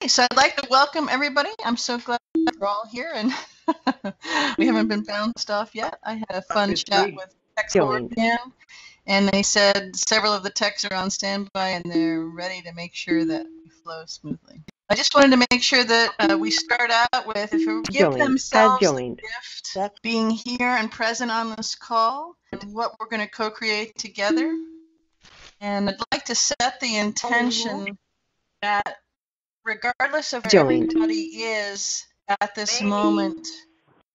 So I'd like to welcome everybody. I'm so glad we're all here, and we haven't been bounced off yet. I had a fun chat with Tech Forward again, and they said several of the techs are on standby, and they're ready to make sure that we flow smoothly. I just wanted to make sure that we start out with, if we give themselves the gift of being here and present on this call, and what we're going to co-create together. And I'd like to set the intention that regardless of where everybody is at this moment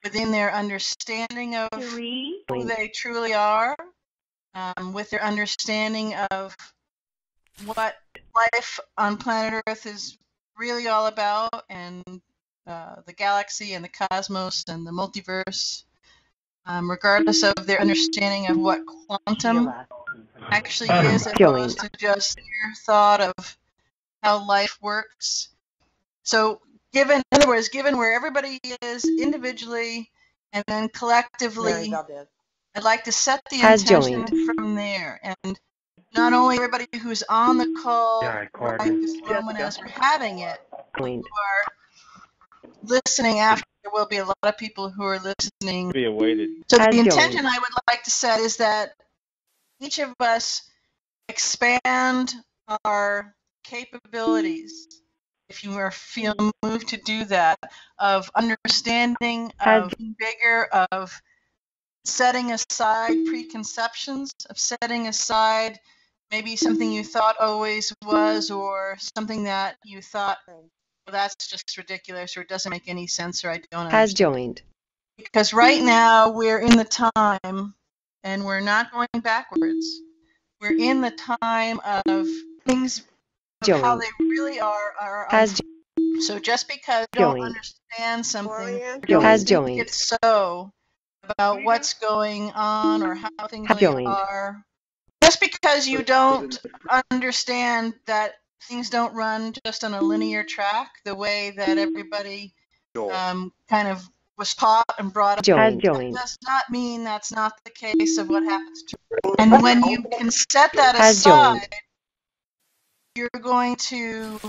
within their understanding of who they truly are, with their understanding of what life on planet Earth is really all about, and the galaxy and the cosmos and the multiverse, regardless of their understanding of what quantum actually is, as opposed to just their thought of how life works. So in other words, given where everybody is individually and then collectively, I'd like to set the intention from there. And not only everybody who's on the call right this moment as we're having it, who are listening after, there will be a lot of people who are listening. So the intention I would like to set is that each of us expand our capabilities, if you feel moved to do that, of understanding, of being bigger, of setting aside preconceptions, of setting aside maybe something you thought always was, or something that you thought, well, that's just ridiculous, or it doesn't make any sense, or I don't understand. Because right now we're in the time, and we're not going backwards. We're in the time of things, of how they really are. So just because you don't understand something, don't think it's so about what's going on or how things really are. Just because you don't understand that things don't run just on a linear track, the way that everybody kind of was taught and brought up, that does not mean that's not the case of what happens to you. And when you can set that aside, you're going to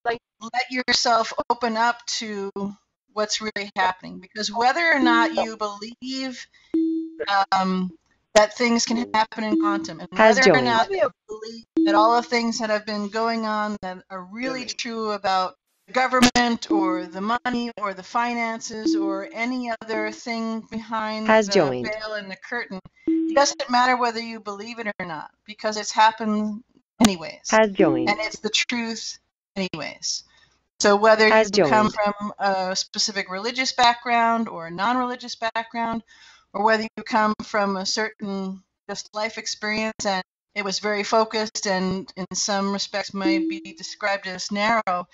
let yourself open up to what's really happening. Because whether or not you believe that things can happen in quantum, and whether or not you believe that all the things that have been going on that are really true about the government or the money or the finances or any other thing behind the veil and the curtain, it doesn't matter whether you believe it or not, because it's happened anyways, and it's the truth anyways. So whether you come from a specific religious background or a non-religious background, or whether you come from a certain just life experience and it was very focused and in some respects might be described as narrow,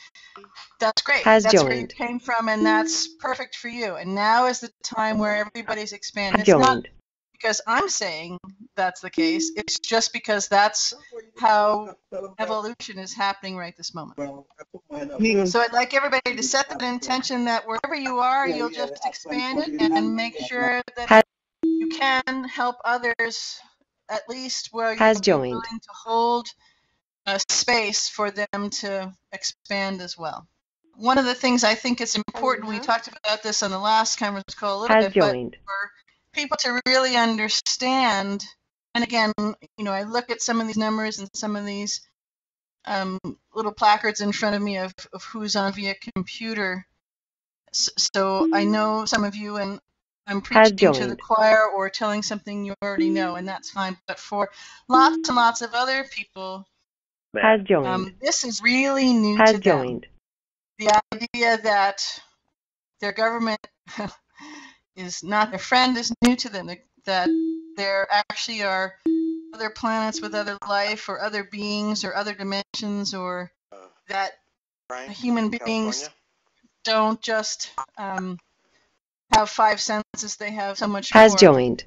that's great. That's where you came from, and that's perfect for you. And now is the time where everybody's expanding. It's not because I'm saying that's the case. It's just because that's how evolution is happening right this moment. So I'd like everybody to set the intention that wherever you are, you'll just expand it and make sure that you can help others, at least where you're willing to hold a space for them to expand as well. One of the things I think is important, we talked about this on the last conference call a little bit, but for people to really understand, and again, I look at some of these numbers and some of these little placards in front of me of who's on via computer. So I know some of you, and I'm preaching to the choir or telling something you already know, and that's fine. But for lots and lots of other people, this is really new to them. The idea that their government is not their friend is new to them, that there actually are other planets with other life or other beings or other dimensions, or that human beings don't just have five senses, they have so much more.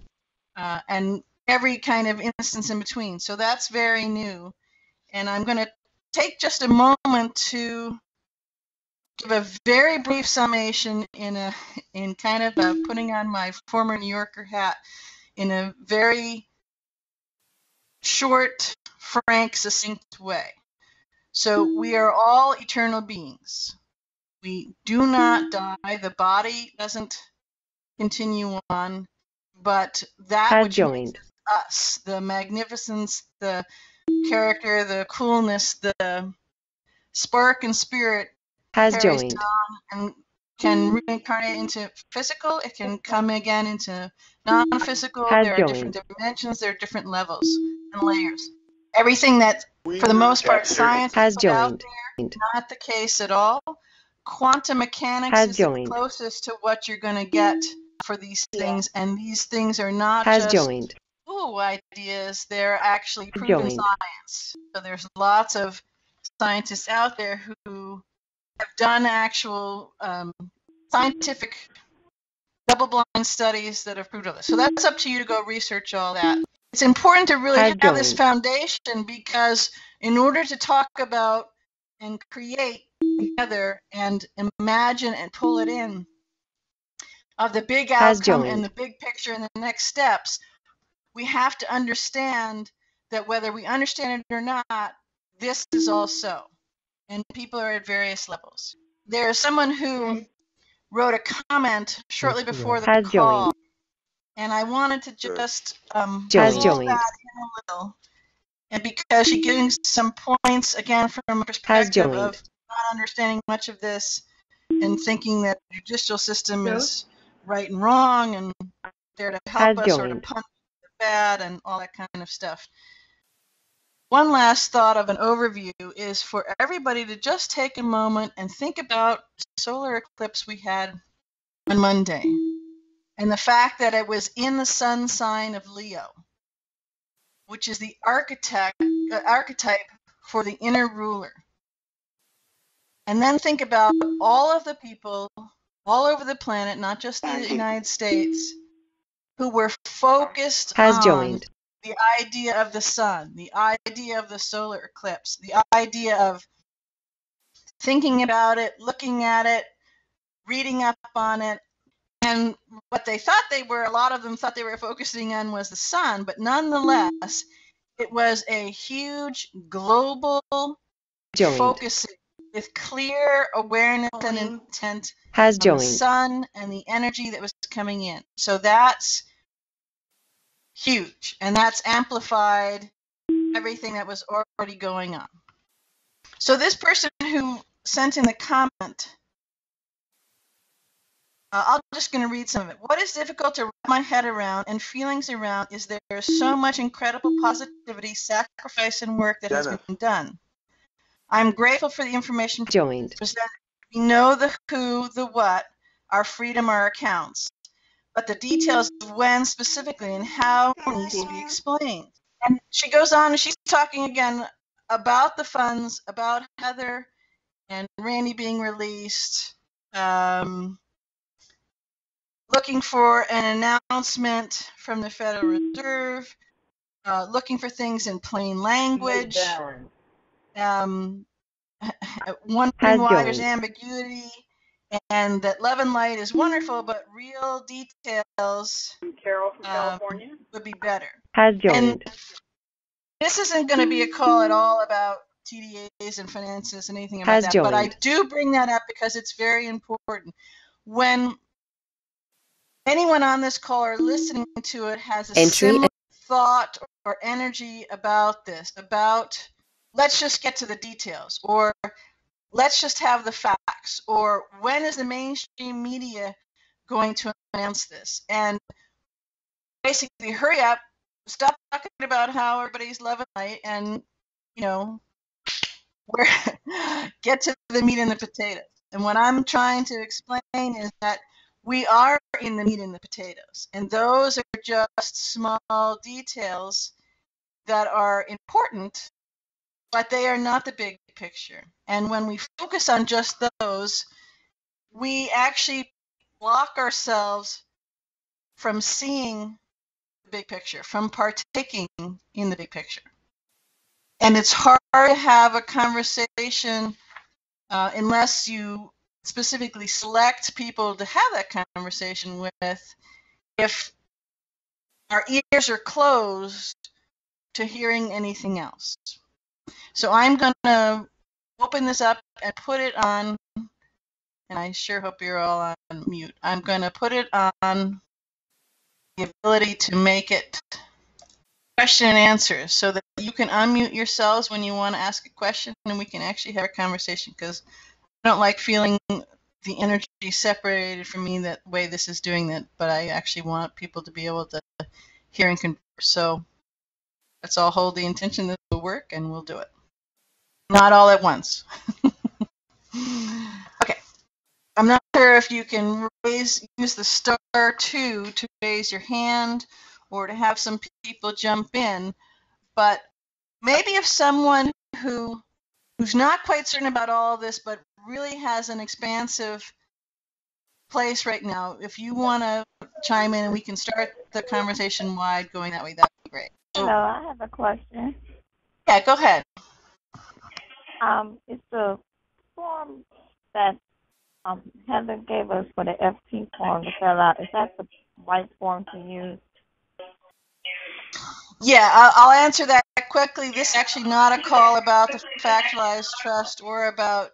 And every kind of instance in between. So that's very new. And I'm going to take just a moment to give a very brief summation in kind of putting on my former New Yorker hat in a very short, frank, succinct way. So we are all eternal beings. We do not die. The body doesn't continue on, but that which makes us, the magnificence, the character, the coolness, the spark and spirit carries on and can reincarnate into physical. It can come again into non-physical. There are different dimensions. There are different levels and layers. Everything that, for the most part, science has put out there, not the case at all. Quantum mechanics is the closest to what you're going to get for these things, and these things are not just ideas. They're actually proven science. So there's lots of scientists out there who have done actual scientific double-blind studies that have proved all this. So that's up to you to go research all that. It's important to really have this foundation, because in order to talk about and create together and imagine and pull it in of the big outcome and the big picture and the next steps, we have to understand that whether we understand it or not, this is also. And people are at various levels. There's someone who wrote a comment shortly before the call, and I wanted to just pull that in a little. And because she gives some points, again, from a perspective of not understanding much of this and thinking that the judicial system is right and wrong and there to help us or to punish the bad and all that kind of stuff. One last thought of an overview is for everybody to just take a moment and think about the solar eclipse we had on Monday and the fact that it was in the sun sign of Leo, which is the archetype for the inner ruler. And then think about all of the people all over the planet, not just the United States, who were focused on the idea of the sun, the idea of the solar eclipse, the idea of thinking about it, looking at it, reading up on it. And what they thought they were, a lot of them thought they were focusing on was the sun, but nonetheless, it was a huge global focusing with clear awareness and intent on the sun and the energy that was coming in. So that's huge, and that's amplified everything that was already going on. So this person who sent in the comment, I'm just going to read some of it. What is difficult to wrap my head around and feelings around is there's so much incredible positivity, sacrifice, and work that has been done. I'm grateful for the information presented. We know the who, the what, our freedom, our accounts, but the details of when specifically and how needs to be explained. And she goes on and she's talking again about the funds, about Heather and Randy being released, looking for an announcement from the Federal Reserve, looking for things in plain language, wondering why there's ambiguity, and that love and light is wonderful, but real details Carol from California would be better. And this isn't going to be a call at all about TDAs and finances and anything about that, but I do bring that up because it's very important. When anyone on this call or listening to it has a similar thought or energy about this, about let's just get to the details, or let's just have the facts, or when is the mainstream media going to announce this? And basically, hurry up, stop talking about how everybody's loving light, and, you know, get to the meat and the potatoes. And what I'm trying to explain is that we are in the meat and the potatoes, and those are just small details that are important, but they are not the big picture. And when we focus on just those, we actually block ourselves from seeing the big picture, from partaking in the big picture. And it's hard to have a conversation unless you specifically select people to have that conversation with, if our ears are closed to hearing anything else. So I'm going to open this up and put it on, and I sure hope you're all on mute. I'm going to put it on the ability to make it question and answer so that you can unmute yourselves when you want to ask a question and we can actually have a conversation, because I don't like feeling the energy separated from me that way this is doing that, but I actually want people to be able to hear and converse. So let's all hold the intention that will work, and we'll do it. Not all at once. Okay. I'm not sure if you can use the *2 to raise your hand or to have some people jump in, but maybe if someone who's not quite certain about all of this but really has an expansive place right now, if you want to chime in and we can start the conversation wide going that way, that'd be great. Hello, I have a question. Yeah, go ahead. It's the form that Heather gave us for the FT form to fill out. Is that the right form to use? Yeah, I'll answer that quickly. This is actually not a call about the factualized trust or about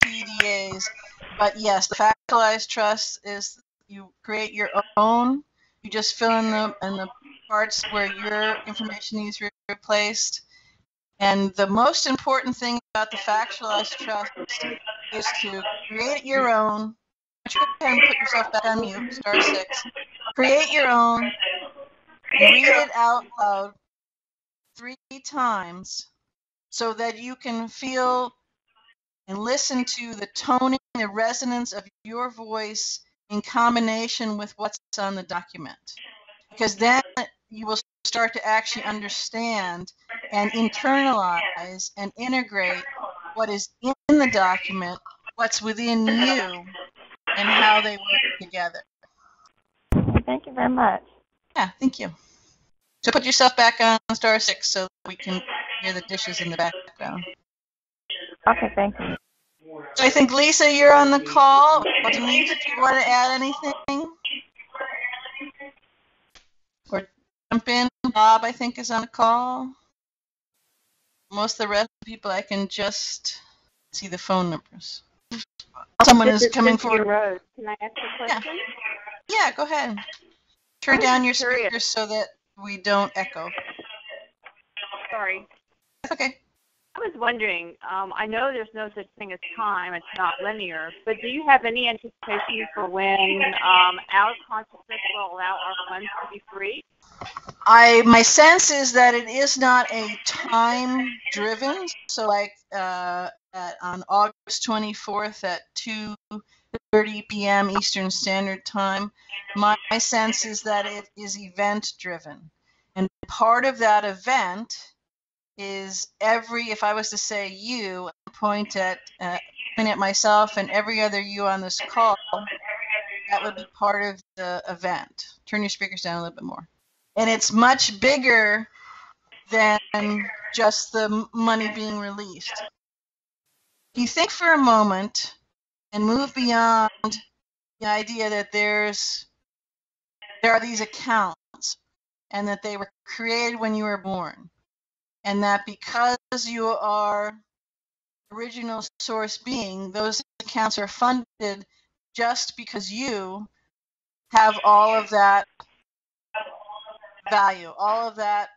TDAs, but yes, the factualized trust is you create your own. You just fill in the parts where your information needs replaced. And the most important thing about the factualized trust is to create your own. Go ahead and put yourself back on mute, *6. Create your own, read it out loud 3 times so that you can feel and listen to the toning, the resonance of your voice in combination with what's on the document. Because then you will start to actually understand and internalize and integrate what is in the document, what's within you, and how they work together. Thank you very much. Yeah, thank you. So put yourself back on *6 so that we can hear the dishes in the background. Okay, thank you. So I think, Lisa, you're on the call. Or Denise, do you want to add anything? Or jump in? Bob, I think, is on the call. Most of the rest of the people, I can just see the phone numbers. Someone is coming forward. Rose. Can I ask a question? Yeah, go ahead. Turn down your speakers so that we don't echo. Sorry. That's okay. I was wondering, I know there's no such thing as time, it's not linear, but do you have any anticipation for when our consciousness will allow our funds to be free? My sense is that it is not a time-driven, so like on August 24th at 2:30 p.m. Eastern Standard Time, my sense is that it is event-driven. And part of that event is if I was to say you, point at myself and every other you on this call, that would be part of the event. Turn your speakers down a little bit more. And it's much bigger than just the money being released. If you think for a moment and move beyond the idea that there are these accounts and that they were created when you were born, and that because you are original source being, those accounts are funded just because you have all of that value, all of that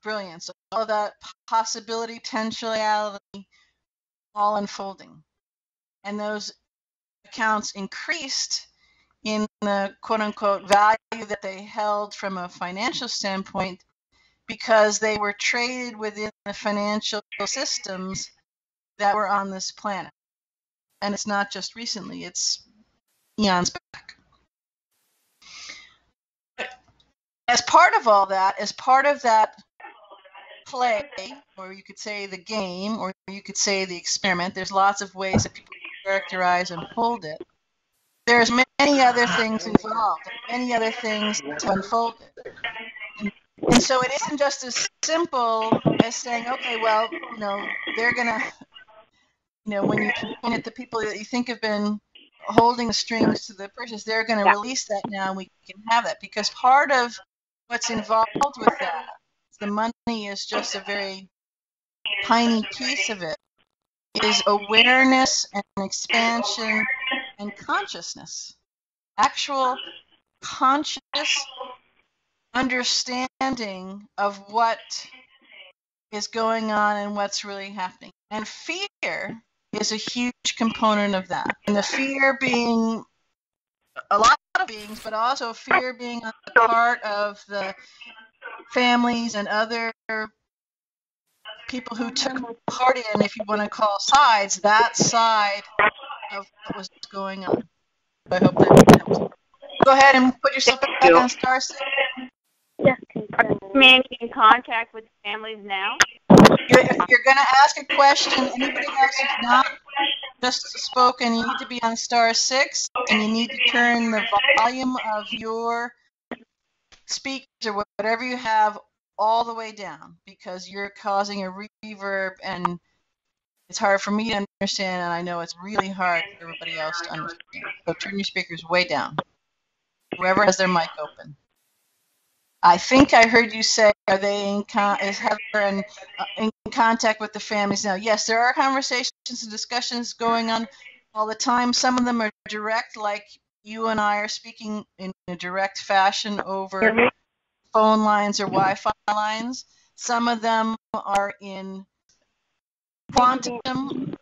brilliance, all of that possibility, potentiality, all unfolding. And those accounts increased in the quote-unquote value that they held from a financial standpoint because they were traded within the financial systems that were on this planet. And it's not just recently, it's eons back. As part of all that, as part of that play, or you could say the game, or you could say the experiment, there's lots of ways that people characterize and hold it. There's many other things involved, many other things to unfold it. And so it isn't just as simple as saying, okay, well, they're going to, when you point at the people that you think have been holding the strings to the purchase, they're going to release that now and we can have that. Because part of what's involved with that, the money is just a very tiny piece of it. is awareness and expansion and consciousness. Actual conscious understanding of what is going on and what's really happening. And fear is a huge component of that. And the fear being a lot of beings, but also fear being on the part of the families and other people who took part in, if you want to call sides, that side of what was going on. I hope that helps. Go ahead and put yourself back on star six. Yeah. Are you maintaining contact with families now? If you're going to ask a question, anybody else who's not just spoken, you need to be on star 6, and you need to turn the volume of your speakers or whatever you have all the way down, because you're causing a reverb, and it's hard for me to understand, and I know it's really hard for everybody else to understand. So turn your speakers way down. Whoever has their mic open. I think I heard you say, are they is Heather in contact with the families now? Yes, there are conversations and discussions going on all the time. Some of them are direct, like you and I are speaking in a direct fashion over phone lines or Wi-Fi lines. Some of them are in quantum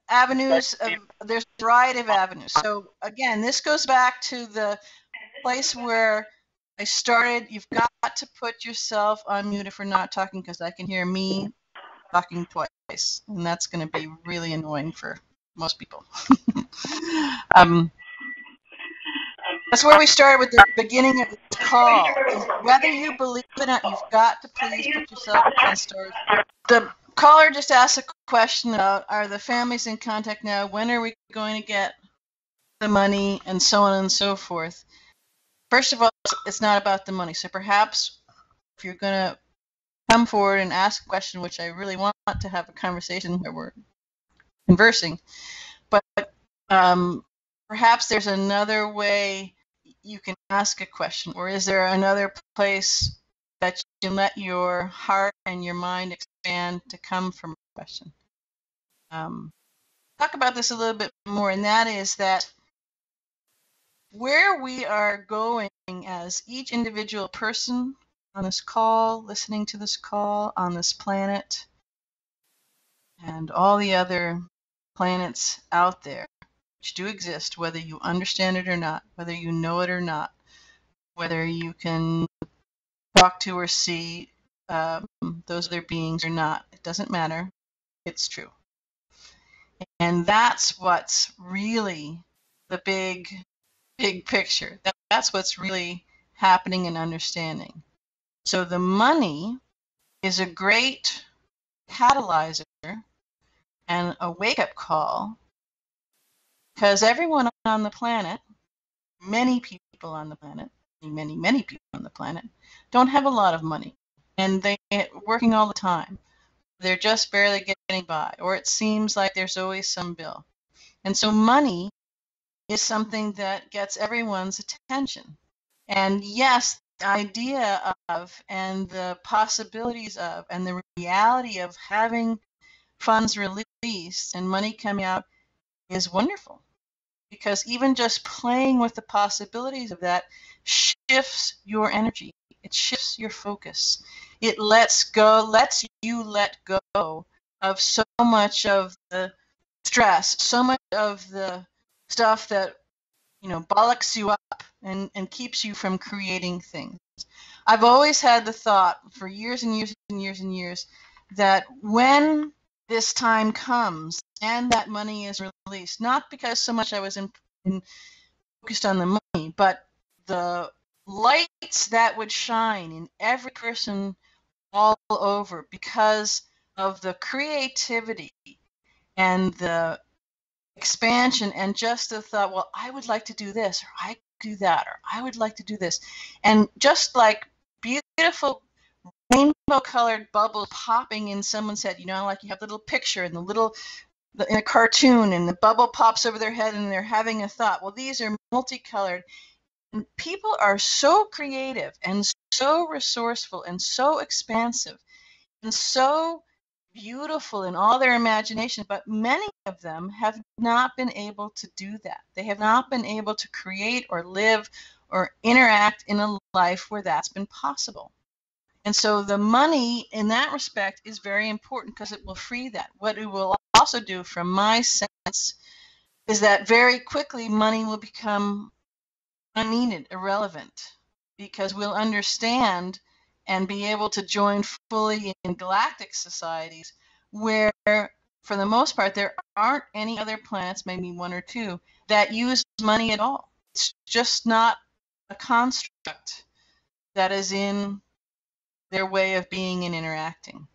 avenues. There's a variety of avenues. So again, this goes back to the place where I started. You've got to put yourself on mute if we're not talking, because I can hear me talking twice, and that's going to be really annoying for most people. That's where we started with the beginning of this call. Whether you believe it or not, you've got to please put yourself on star. The caller just asked a question about, are the families in contact now? When are we going to get the money, and so on and so forth. First of all, it's not about the money. So perhaps if you're going to come forward and ask a question, which I really want to have a conversation where we're conversing, but perhaps there's another way you can ask a question, or is there another place that you can let your heart and your mind expand to come from a question? Talk about this a little bit more, and that is that where we are going as each individual person on this call, listening to this call, on this planet, and all the other planets out there, which do exist, whether you understand it or not, whether you know it or not, whether you can talk to or see those other beings or not, it doesn't matter. It's true. And that's what's really the big picture. That's what's really happening and understanding. So the money is a great catalyzer and a wake-up call, because everyone on the planet, many people on the planet, many people on the planet, don't have a lot of money, and they're working all the time. They're just barely getting by, or it seems like there's always some bill. And so money is something that gets everyone's attention. And yes, the idea of, and the possibilities of, and the reality of having funds released and money coming out is wonderful, because even just playing with the possibilities of that shifts your energy. It shifts your focus. It lets you let go of so much of the stress, so much of the stuff that bollocks you up and keeps you from creating things. I've always had the thought for years and years and years and years that when this time comes and that money is released, not because so much I was focused on the money, but the lights that would shine in every person all over, because of the creativity and the expansion, and just the thought, well, I would like to do this, or I could do that, or I would like to do this. And just like beautiful rainbow colored bubbles popping in someone's head, like you have the little picture and in a cartoon, and the bubble pops over their head and they're having a thought. Well, these are multicolored. And people are so creative and so resourceful and so expansive and so beautiful in all their imagination, but many of them have not been able to do that. They have not been able to create or live or interact in a life where that's been possible. And so the money in that respect is very important because it will free that. What it will also do, from my sense, is that very quickly money will become unneeded, irrelevant, because we'll understand and be able to join fully in galactic societies where, for the most part, there aren't any other planets, maybe one or two, that use money at all. It's just not a construct that is in their way of being and interacting.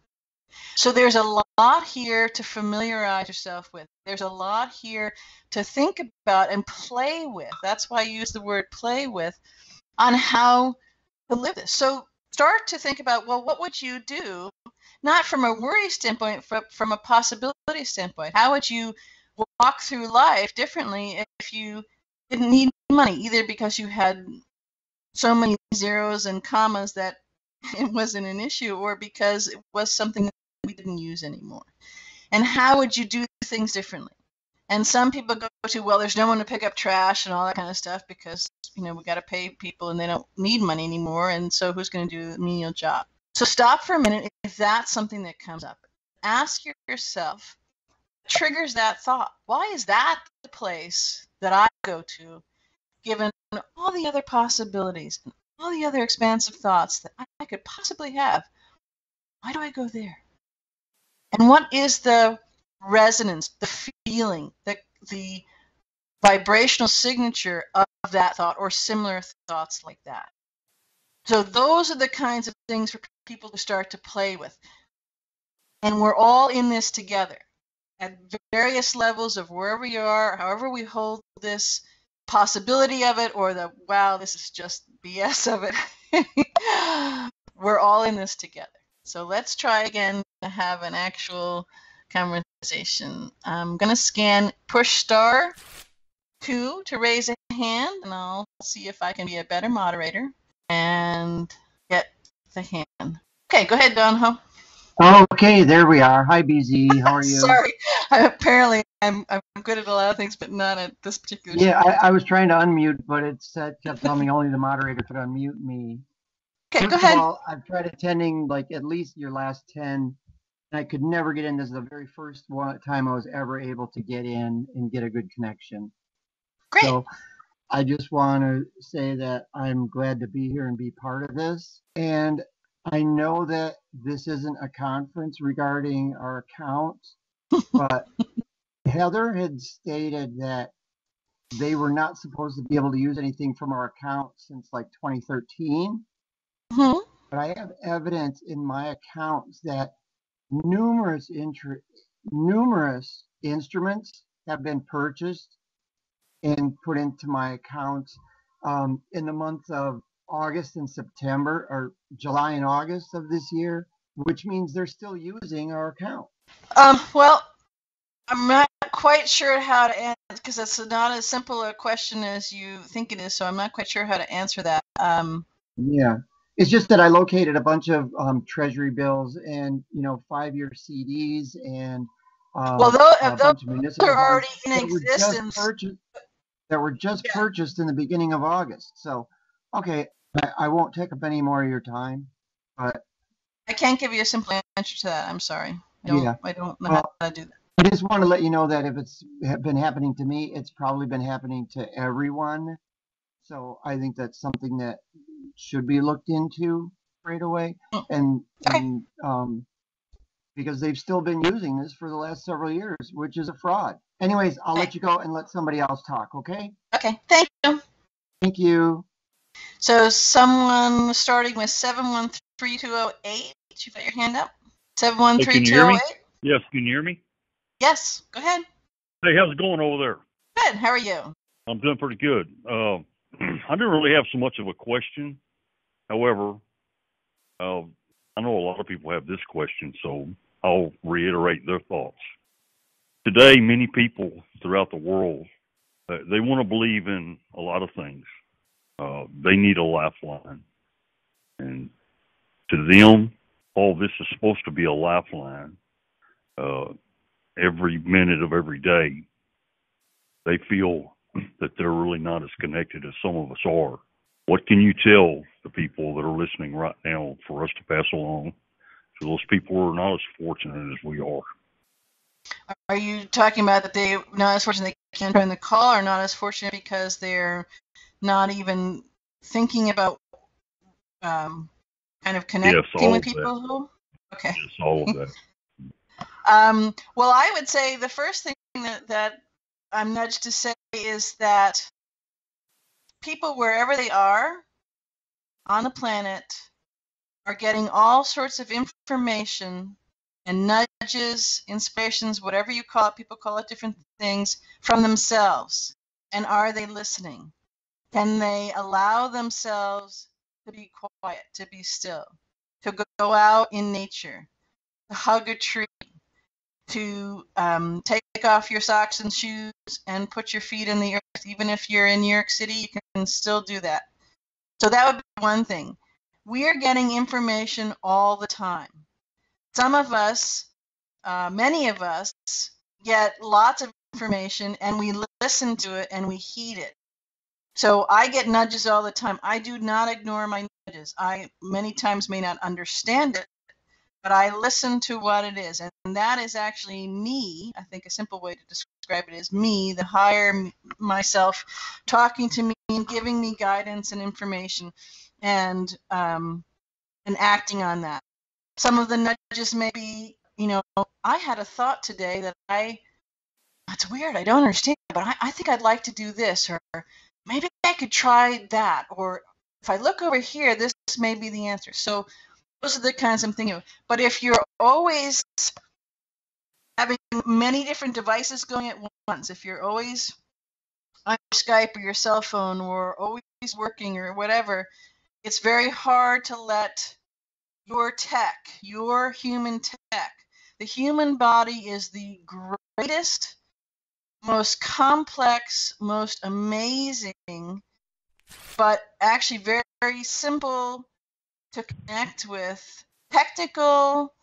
So there's a lot here to familiarize yourself with. There's a lot here to think about and play with. That's why I use the word play with, on how to live this. So start to think about, well, what would you do? Not from a worry standpoint, but from a possibility standpoint. How would you walk through life differently if you didn't need money, either because you had so many zeros and commas that it wasn't an issue, or because it was something that we didn't use anymore? And how would you do things differently? And some people go to, well, there's no one to pick up trash and all that kind of stuff because, we got to pay people and they don't need money anymore. And so who's going to do the menial job? So stop for a minute if that's something that comes up. Ask yourself, triggers that thought? Why is that the place that I go to, given all the other possibilities and all the other expansive thoughts that I could possibly have? Why do I go there? And what is the resonance, the feeling, the vibrational signature of that thought or similar thoughts like that? So those are the kinds of things for people to start to play with. And we're all in this together at various levels of wherever you are, however we hold this possibility of it, or the, wow, this is just BS of it. We're all in this together. So let's try again to have an actual conversation. I'm going to scan push *2 to raise a hand, and I'll see if I can be a better moderator and get the hand. Okay, go ahead, Don Ho. Okay, there we are. Hi, BZ. How are you? Sorry. Apparently, I'm good at a lot of things, but not at this particular. Yeah, I was trying to unmute, but it kept telling me only the moderator could unmute me. Okay, First go ahead. of all, I've tried attending like at least your last 10, and I could never get in. This is the very first time I was ever able to get in and get a good connection. Great. So I just want to say that I'm glad to be here and be part of this. And I know that this isn't a conference regarding our account, but Heather had stated that they were not supposed to be able to use anything from our account since like 2013. Mm-hmm. But I have evidence in my accounts that numerous instruments have been purchased and put into my account in the month of August and September, or July and August of this year, which means they're still using our account. Well, I'm not quite sure how to answer, because it's not as simple a question as you think it is, so I'm not quite sure how to answer that. Yeah, it's just that I located a bunch of treasury bills and 5-year CDs and well, a bunch of those municipal are already bonds in existence. That were just purchased in the beginning of August. So, okay, I won't take up any more of your time, but I can't give you a simple answer to that. I'm sorry. I don't know how to do that. I just want to let you know that if it's been happening to me, it's probably been happening to everyone. So I think that's something that should be looked into right away. And because they've still been using this for the last several years, which is a fraud. Anyways, I'll let you go and let somebody else talk, okay? Okay, thank you. Thank you. So someone starting with 713208, you got your hand up? 713208? Yes, can you hear me? Yes, go ahead. Hey, how's it going over there? Good, how are you? I'm doing pretty good. I didn't really have so much of a question. However, I know a lot of people have this question, so I'll reiterate their thoughts. Today, many people throughout the world, they want to believe in a lot of things. They need a lifeline. And to them, all this is supposed to be a lifeline every minute of every day, they feel that they're really not as connected as some of us are. What can you tell the people that are listening right now for us to pass along to those people who are not as fortunate as we are? Are you talking about that they're not as fortunate they can't join the call, or not as fortunate because they're not even thinking about kind of connecting with people? Who? Okay. Yes, all of that. Well, I would say the first thing that I'm nudged to say is that people, wherever they are on the planet, are getting all sorts of information and nudges, inspirations, whatever you call it. People call it different things, from themselves. And are they listening? Can they allow themselves to be quiet, to be still, to go out in nature, to hug a tree, to take off your socks and shoes and put your feet in the earth? Even if you're in New York City, you can still do that. So that would be one thing. We are getting information all the time. Some of us, many of us, get lots of information and we listen to it and we heed it. So I get nudges all the time. I do not ignore my nudges. I many times may not understand it, but I listen to what it is. And that is actually me. I think a simple way to describe it is me, the higher myself, talking to me and giving me guidance and information, and acting on that. Some of the nudges may be, I had a thought today that it's weird, I don't understand, but I think I'd like to do this, or maybe I could try that, or if I look over here, this may be the answer. So those are the kinds I'm thinking of. But if you're always having many different devices going at once, if you're always on Skype or your cell phone or always working or whatever, it's very hard to let your tech, your human tech, the human body is the greatest, most complex, most amazing, but actually very, very simple to connect with technical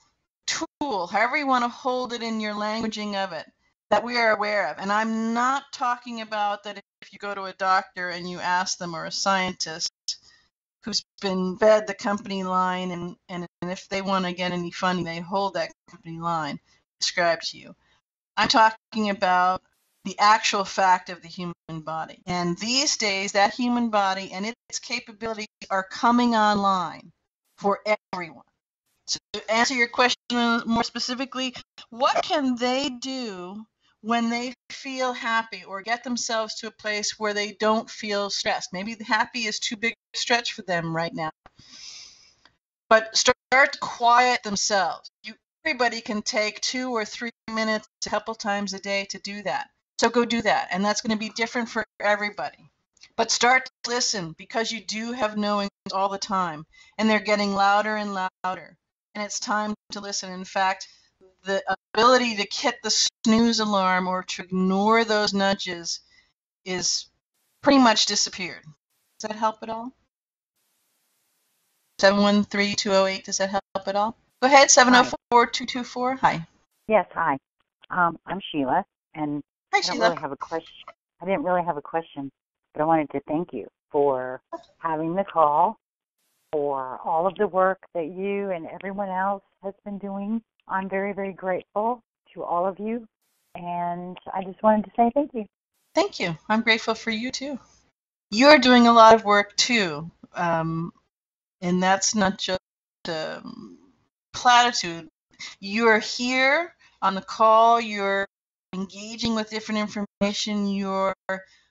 tool, however you want to hold it in your languaging of it, that we are aware of. And I'm not talking about that if you go to a doctor and you ask them, or a scientist who's been fed the company line, and if they want to get any funding, they hold that company line described to you. I'm talking about the actual fact of the human body. And these days, that human body and its capabilities are coming online for everyone. So to answer your question more specifically, what can they do when they feel happy or get themselves to a place where they don't feel stressed? Maybe happy is too big a stretch for them right now. But start to quiet themselves. Everybody can take 2 or 3 minutes a couple times a day to do that. So go do that. And that's going to be different for everybody. But start to listen, because you do have knowings all the time. And they're getting louder and louder. And it's time to listen. In fact, the ability to hit the snooze alarm or to ignore those nudges is pretty much disappeared. Does that help at all? 713-208, does that help at all? Go ahead, 704-224. Hi. Yes, hi. I'm Sheila, and Hi, I didn't really have a question, but I wanted to thank you for having the call, for all of the work that you and everyone else has been doing. I'm very, very grateful to all of you, and I just wanted to say thank you. Thank you. I'm grateful for you, too. You're doing a lot of work, too, and that's not just platitude. You're here on the call. You're engaging with different information. You're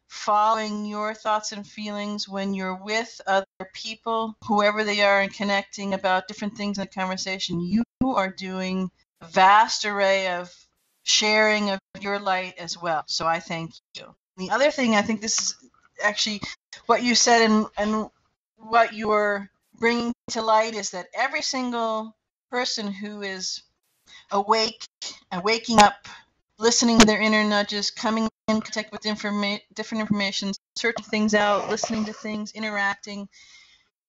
following your thoughts and feelings when you're with other people, whoever they are, and connecting about different things in the conversation. You are doing a vast array of sharing of your light as well. So I thank you. The other thing, I think this is actually what you said and what you're bringing to light, is that every single person who is awake and waking up, listening to their inner nudges, coming in contact with different information, searching things out, listening to things, interacting,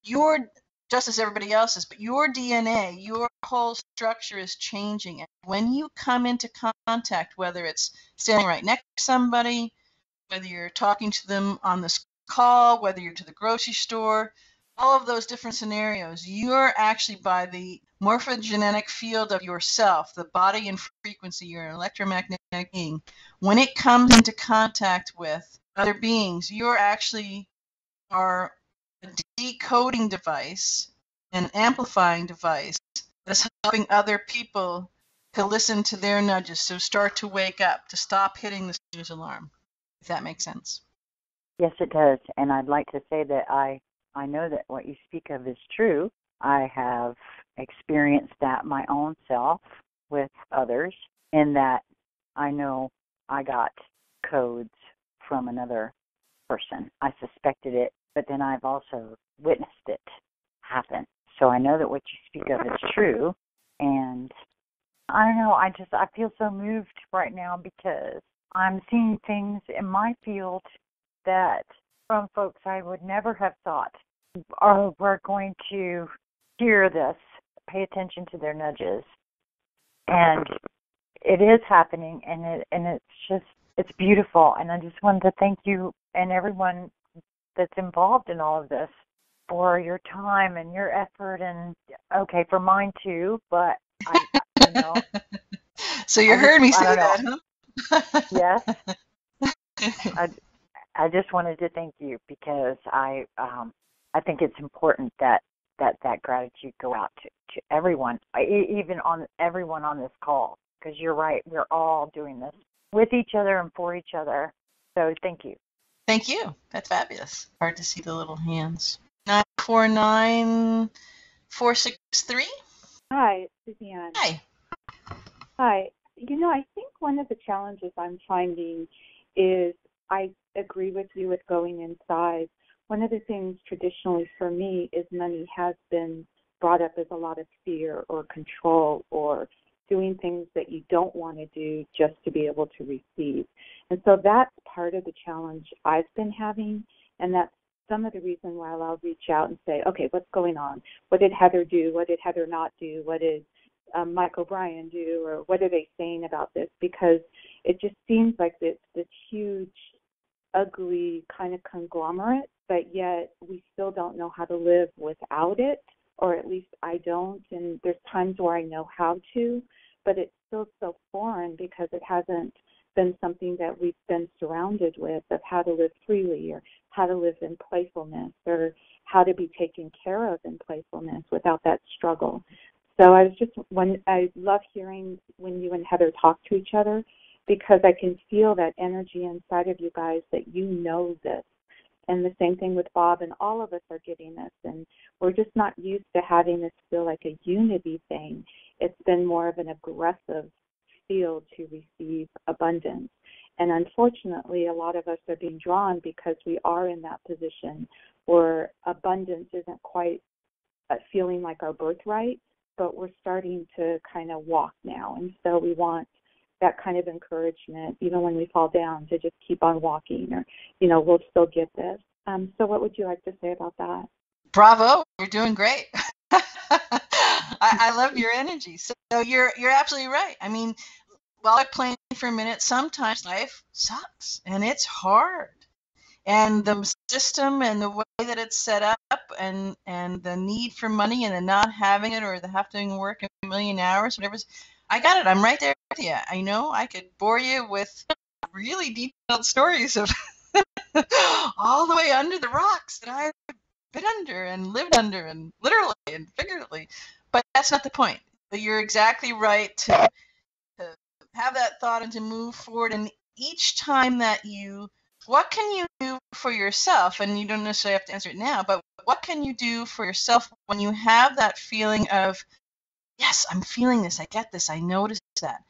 you're just as everybody else's, but your DNA, your whole structure is changing. And when you come into contact, whether it's standing right next to somebody, whether you're talking to them on this call, whether you're to the grocery store, all of those different scenarios, you're actually by the morphogenetic field of yourself, the body and frequency, you're an electromagnetic being. When it comes into contact with other beings, you're actually are a decoding device, an amplifying device that's helping other people to listen to their nudges, so start to wake up, to stop hitting the snooze alarm, if that makes sense. Yes, it does. And I'd like to say that I know that what you speak of is true. I have experienced that my own self with others, in that I know I got codes from another person. I suspected it, but then I've also witnessed it happen. So I know that what you speak of is true. And I don't know, I feel so moved right now because I'm seeing things in my field that from folks I would never have thought were going to hear this, pay attention to their nudges. And it is happening, and it's beautiful. And I just wanted to thank you and everyone that's involved in all of this for your time and your effort, and okay, for mine too, but So you heard me say that, huh? Yes. I just wanted to thank you because I think it's important that gratitude go out to everyone, even on everyone on this call, because you're right, we're all doing this with each other and for each other. So thank you. Thank you. That's fabulous. Hard to see the little hands. 949463. Hi, Suzanne. Hi. Hi. I think one of the challenges I'm finding is I agree with you with going inside. One of the things traditionally for me is money has been brought up as a lot of fear or control or doing things that you don't want to do just to be able to receive. And so that's part of the challenge I've been having, and that's some of the reason why I'll reach out and say, okay, what's going on? What did Heather do? What did Heather not do? What did Mike O'Brien do? Or what are they saying about this? Because it just seems like this huge, ugly kind of conglomerate, but yet we still don't know how to live without it, or at least I don't. And there's times where I know how to, but it's still so foreign because it hasn't been something that we've been surrounded with, of how to live freely or how to live in playfulness or how to be taken care of in playfulness without that struggle. So I love hearing when you and Heather talk to each other, because I can feel that energy inside of you guys that you know this. And the same thing with Bob, and all of us are getting this. And we're just not used to having this feel like a unity thing. It's been more of an aggressive field to receive abundance. And unfortunately, a lot of us are being drawn because we are in that position where abundance isn't quite feeling like our birthright, but we're starting to kind of walk now. And so we want that kind of encouragement, even when we fall down, to just keep on walking, or, we'll still get this. So what would you like to say about that? Bravo, you're doing great. I love your energy. So you're absolutely right. I mean, while I'm playing for a minute, sometimes life sucks and it's hard. And the system and the way that it's set up, and the need for money and the not having it, or the having to work a million hours, whatever. I got it. I'm right there with you. I know I could bore you with really detailed stories of all the way under the rocks that I've been under and lived under, and literally and figuratively. But that's not the point. But you're exactly right to have that thought and to move forward. And each time that what can you do for yourself? And you don't necessarily have to answer it now, but what can you do for yourself when you have that feeling of, yes, I'm feeling this, I get this, I notice that.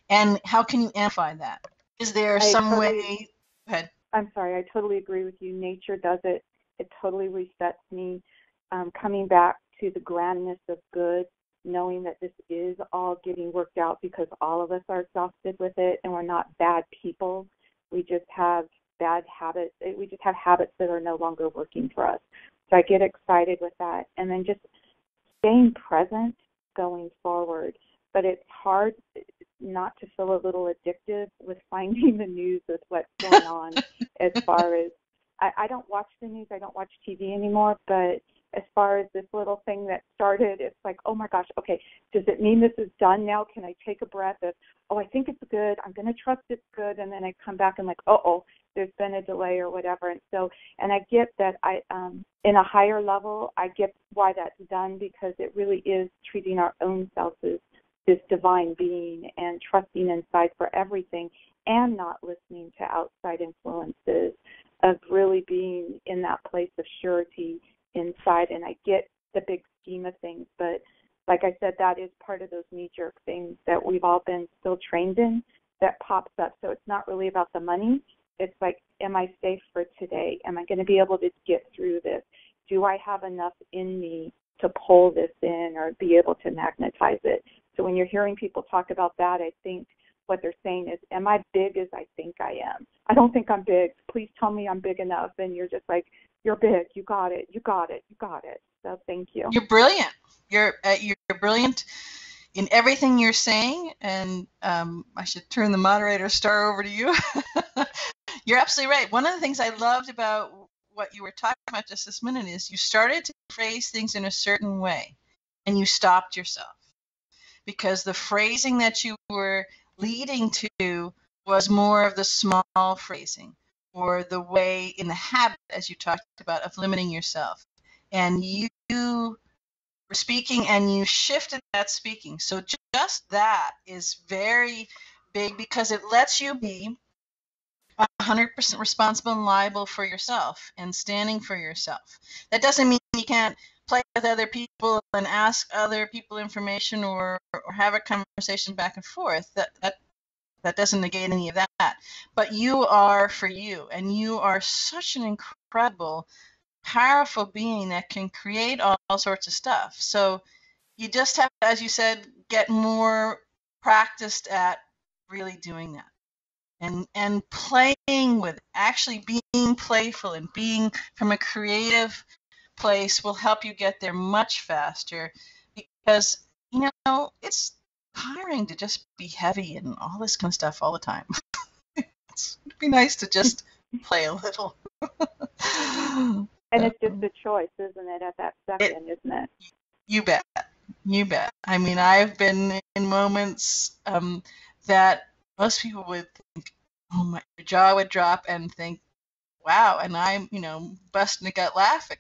And how can you amplify that? Is there some way? Go ahead. I'm sorry, I totally agree with you. Nature does it. It totally resets me. Coming back to the grandness of good, knowing that this is all getting worked out because all of us are exhausted with it, and we're not bad people. We just have bad habits. We just have habits that are no longer working for us. So I get excited with that. And then just staying present going forward. But it's hard not to feel a little addictive with finding the news with what's going on as far as, I don't watch the news, I don't watch TV anymore, but as far as this little thing that started, it's like, oh my gosh, okay, does it mean this is done now? Can I take a breath of, oh, I think it's good, I'm going to trust it's good, and then I come back and like, there's been a delay or whatever. And so, and I get that in a higher level, I get why that's done, because it really is treating our own selves as this divine being and trusting inside for everything and not listening to outside influences, of really being in that place of surety inside. And I get the big scheme of things, but like I said, that is part of those knee-jerk things that we've all been still trained in that pops up. So it's not really about the money. It's like, am I safe for today? Am I going to be able to get through this? Do I have enough in me to pull this in or be able to magnetize it? So when you're hearing people talk about that, I think what they're saying is, am I big as I think I am? I don't think I'm big. Please tell me I'm big enough. And you're just like, you're big. You got it. You got it. You got it. So thank you. You're brilliant. You're brilliant in everything you're saying. And I should turn the moderator star over to you. You're absolutely right. One of the things I loved about what you were talking about just this minute is you started to phrase things in a certain way, and you stopped yourself, because the phrasing that you were leading to was more of the small phrasing, or the way in the habit, as you talked about, of limiting yourself. And you were speaking and you shifted that speaking. So just that is very big, because it lets you be 100% responsible and liable for yourself and standing for yourself. That doesn't mean you can't play with other people and ask other people information or have a conversation back and forth. That doesn't negate any of that. But you are for you, and you are such an incredible, powerful being that can create all sorts of stuff. So you just have to, as you said, get more practiced at really doing that. And playing with it, actually being playful and being from a creative place will help you get there much faster, because it's tiring to just be heavy and all this kind of stuff all the time. It'd be nice to just play a little. And it's just a choice, isn't it, at that second, isn't it? You bet. You bet. I mean, I've been in moments that most people would think, oh, my jaw would drop and think, wow, and I'm, busting a gut laughing,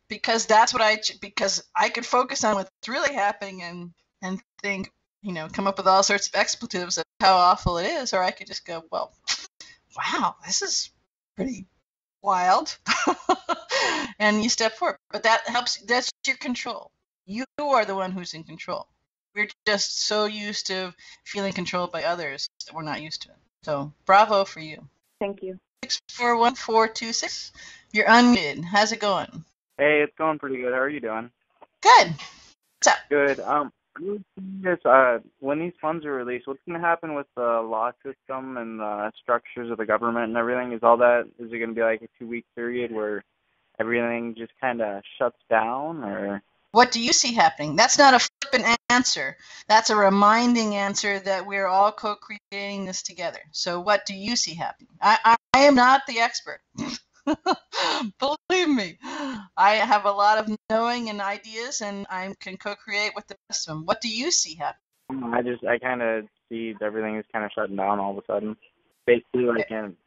because that's what because I could focus on what's really happening and think, come up with all sorts of expletives of how awful it is, or I could just go, well, wow, this is pretty wild, and you step forward. But that helps. That's your control. You are the one who's in control. We're just so used to feeling controlled by others that we're not used to it. So bravo for you. Thank you. 641-426. You're unmuted. How's it going? Hey, it's going pretty good. How are you doing? Good. What's up? Good. When these funds are released, what's going to happen with the law system and the structures of the government and everything? Is it going to be like a 2-week period where everything just kind of shuts down, or? What do you see happening? That's not a flippant answer. That's a reminding answer that we're all co-creating this together. So what do you see happening? I am not the expert. Believe me. I have a lot of knowing and ideas, and I can co-create with the rest of them. What do you see happening? I kind of see everything is kind of shutting down all of a sudden. Basically like an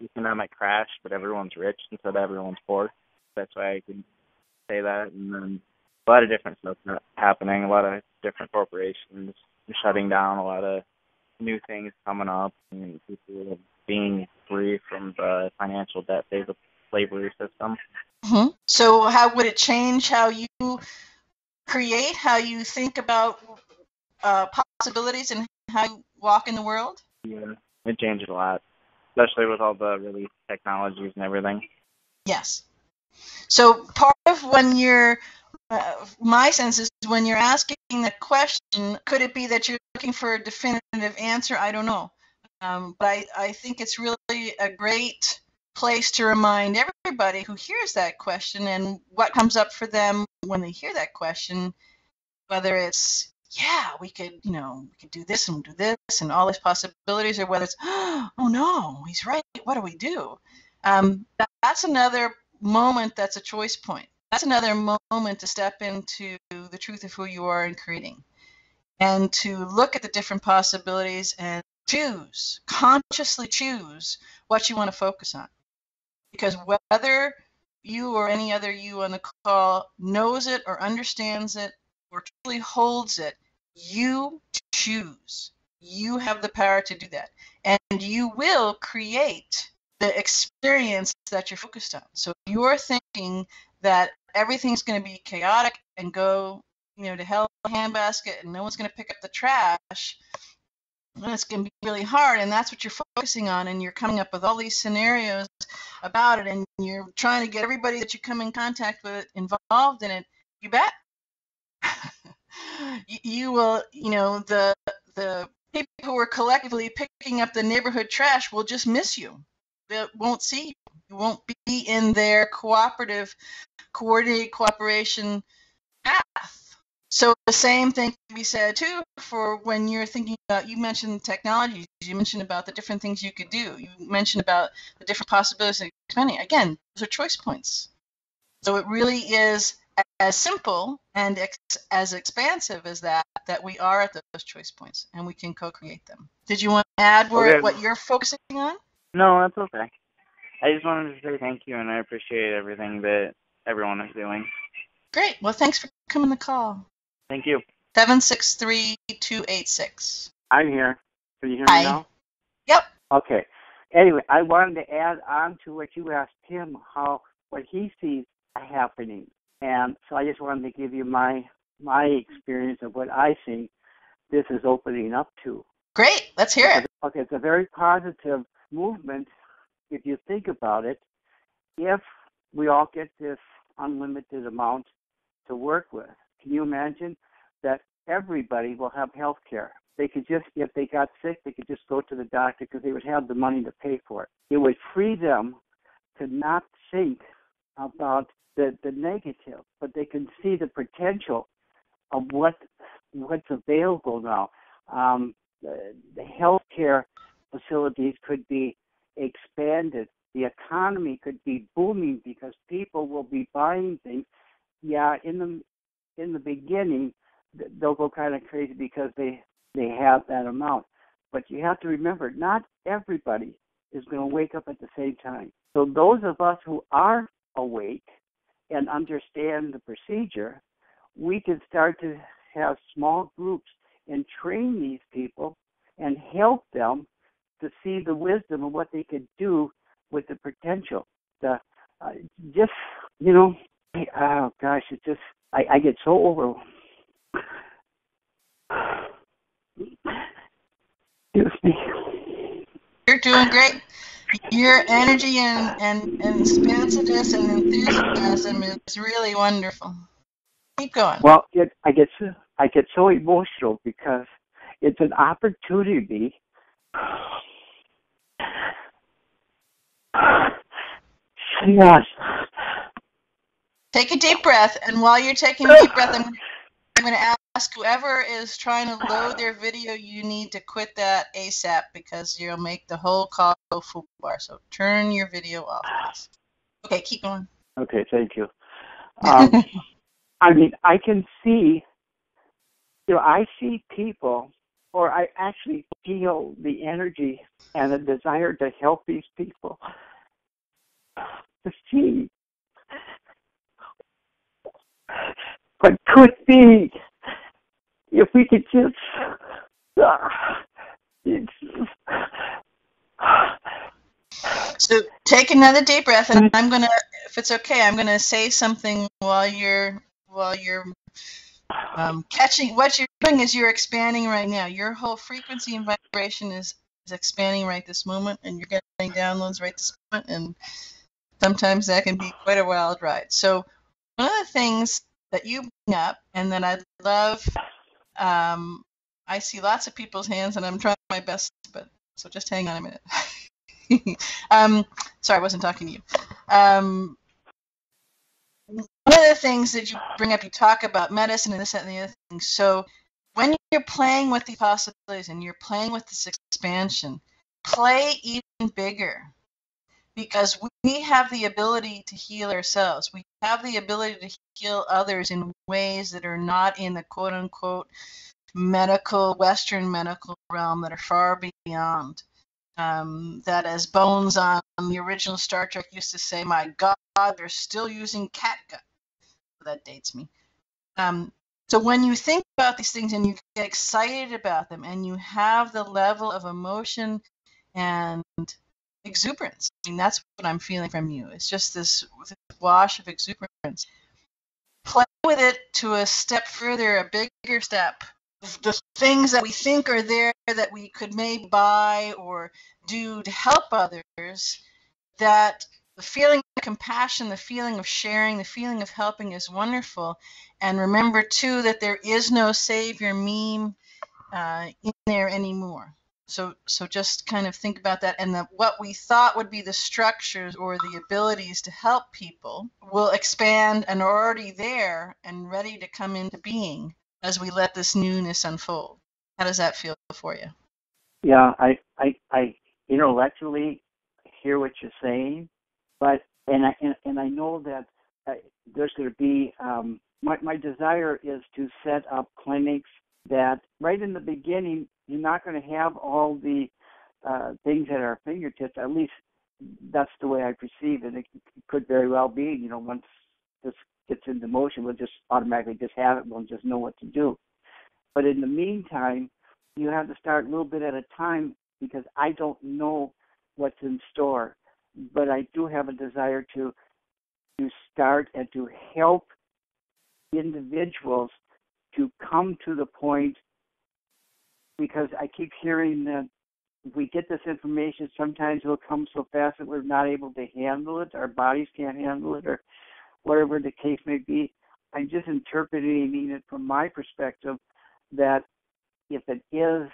economic crash, but everyone's rich instead of everyone's poor. That's why I can say that. And then a lot of different stuff happening, a lot of different corporations shutting down, a lot of new things coming up, and people being free from the financial debt slavery system. Mm-hmm. So how would it change how you create, how you think about possibilities and how you walk in the world? Yeah, it changes a lot, especially with all the released technologies and everything. Yes. So part of when you're my sense is when you're asking the question, could it be that you're looking for a definitive answer? I don't know. But I think it's really a great place to remind everybody who hears that question and what comes up for them when they hear that question, whether it's, yeah, we could do this and do this and all these possibilities, or whether it's, oh no, he's right, what do we do? That's another moment that's a choice point. That's another moment to step into the truth of who you are and creating, and to look at the different possibilities and consciously choose what you want to focus on. Because whether you or any other you on the call knows it or understands it or truly holds it, you choose. You have the power to do that. And you will create the experience that you're focused on. So if you're thinking that everything's going to be chaotic and go, to hell in a handbasket and no one's going to pick up the trash, then it's going to be really hard, and that's what you're focusing on, and you're coming up with all these scenarios about it, and you're trying to get everybody that you come in contact with involved in it. You bet. You will, the people who are collectively picking up the neighborhood trash will just miss you. They won't see you. You won't be in their coordinated cooperation path. So the same thing can be said too for when you're thinking about, you mentioned technology, you mentioned about the different things you could do, you mentioned about the different possibilities of expanding. Again, those are choice points. So it really is as simple and as expansive as that we are at those choice points, and we can co-create them. Did you want to add what you're focusing on? No, that's okay. I just wanted to say thank you, and I appreciate everything that everyone is doing. Great. Well, thanks for coming on the call. Thank you. 763-286. I'm here. Can you hear me now? Yep. Okay. Anyway, I wanted to add on to what you asked him, what he sees happening. And so I just wanted to give you my experience of what I think this is opening up to. Great. Let's hear it. Okay, it's a very positive movement if you think about it. If we all get this unlimited amount to work with, can you imagine that everybody will have health care? They could just, if they got sick, they could just go to the doctor because they would have the money to pay for it. It would free them to not think about the negative, but they can see the potential of what's available now. The health care facilities could be expanded. The economy could be booming because people will be buying things. Yeah, in the beginning, they'll go kind of crazy because they have that amount. But you have to remember, not everybody is going to wake up at the same time. So those of us who are awake and understand the procedure, we can start to have small groups and train these people and help them to see the wisdom of what they could do with the potential. Oh gosh, it's just, I get so overwhelmed. Excuse me. You're doing great. Your energy and expansiveness and enthusiasm is really wonderful. Keep going. Well, I get so emotional because it's an opportunity. Yes. Take a deep breath, and while you're taking a deep breath, I'm going to ask whoever is trying to load their video, you need to quit that ASAP because you'll make the whole call go full bar. So turn your video off, please. Okay, keep going. Okay, thank you. I mean, I can see, I see people, or I actually feel the energy and the desire to help these people. To see what could be if we could just So take another deep breath, and I'm gonna, if it's okay, I'm gonna say something while you're catching. What you're doing is you're expanding right now. Your whole frequency and vibration is expanding right this moment, and you're getting downloads right this moment, and sometimes that can be quite a wild ride. So one of the things that you bring up, and that I love, I see lots of people's hands, and I'm trying my best, but so just hang on a minute. Sorry, I wasn't talking to you. One of the things that you bring up, you talk about medicine and this, that, and the other thing. So when you're playing with the possibilities and you're playing with this expansion, play even bigger, because we have the ability to heal ourselves. We have the ability to heal others in ways that are not in the quote-unquote Western medical realm, that are far beyond. That, as Bones on the original Star Trek used to say, my God, they're still using catgut. That dates me. So when you think about these things and you get excited about them and you have the level of emotion and exuberance, I mean, that's what I'm feeling from you. It's just this wash of exuberance. Play with it to a step further, a bigger step. The things that we think are there that we could maybe buy or do to help others, that the feeling of compassion, the feeling of sharing, the feeling of helping is wonderful. And remember, too, that there is no savior meme in there anymore. So just kind of think about that, and that what we thought would be the structures or the abilities to help people will expand and are already there and ready to come into being as we let this newness unfold. How does that feel for you? Yeah, I intellectually hear what you're saying, but and I know that there's going to be my desire is to set up clinics that right in the beginning you're not going to have all the things at our fingertips. At least that's the way I perceive it. It could very well be, once this gets into motion, we'll just automatically just have it. We'll just know what to do. But in the meantime, you have to start a little bit at a time, because I don't know what's in store. But I do have a desire to start and to help individuals to come to the point, because I keep hearing that we get this information, sometimes it'll come so fast that we're not able to handle it, our bodies can't handle it, or whatever the case may be. I'm just interpreting it from my perspective that if it is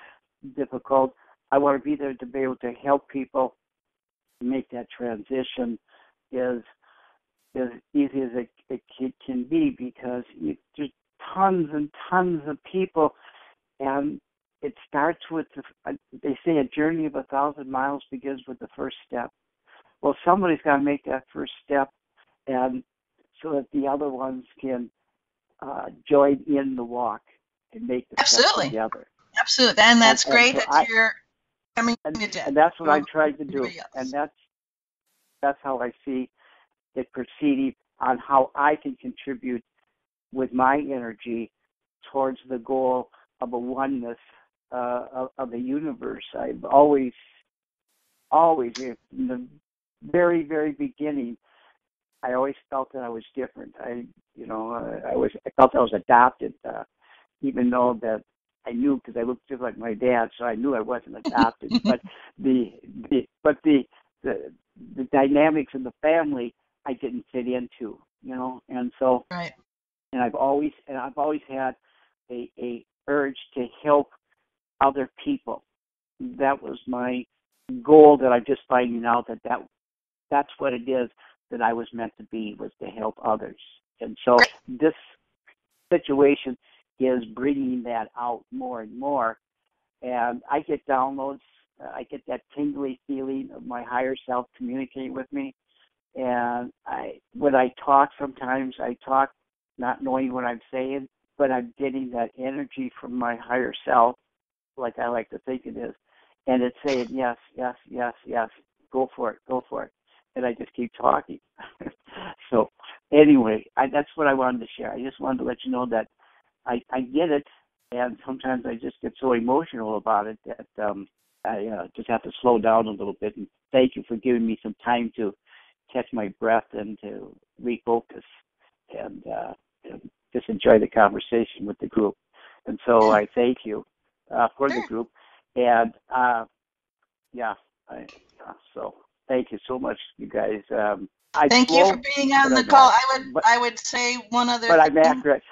difficult, I want to be there to be able to help people make that transition as easy as it can be, because there's tons and tons of people, and it starts with, they say a journey of 1,000 miles begins with the first step. Well, somebody's got to make that first step, and so that the other ones can join in the walk and make the step together. Absolutely, and that's great that you're coming to and that's what I'm trying to do, and that's how I see it proceeding, on how I can contribute with my energy towards the goal of a oneness of the universe. I've always, in the very, very beginning, I always felt that I was different. I felt I was adopted, even though that I knew, because I looked just like my dad, so I knew I wasn't adopted. But the dynamics of the family I didn't fit into, and so right. And I've always had a urge to help other people. That was my goal, that I'm just finding out that's what it is that I was meant to be, was to help others. And so this situation is bringing that out more and more. And I get downloads. I get that tingly feeling of my higher self communicating with me. And when I talk, sometimes I talk not knowing what I'm saying, but I'm getting that energy from my higher self, like I like to think it is. And it's saying, yes, yes, yes, yes, go for it, go for it. And I just keep talking. So anyway, that's what I wanted to share. I just wanted to let you know that I get it, and sometimes I just get so emotional about it that I just have to slow down a little bit. And thank you for giving me some time to catch my breath and to refocus and just enjoy the conversation with the group. And so I thank you for the group. And so thank you so much, you guys. Thank you for being on the call. I would say one other thing. But I'm accurate.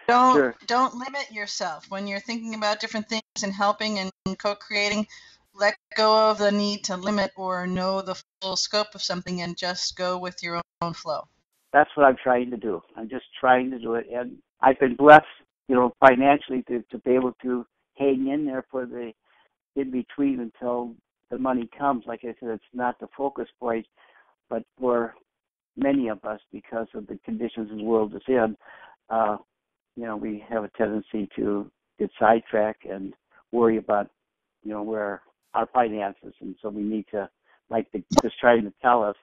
Don't limit yourself when you're thinking about different things and helping and co-creating. let go of the need to limit or know the full scope of something and just go with your own flow. That's what I'm trying to do. I'm just trying to do it. And I've been blessed, financially to be able to hang in there for the in-between until the money comes. Like I said, it's not the focus point, but for many of us, because of the conditions the world is in, we have a tendency to get sidetracked and worry about, where our finances. And so we need to, like just trying to tell us,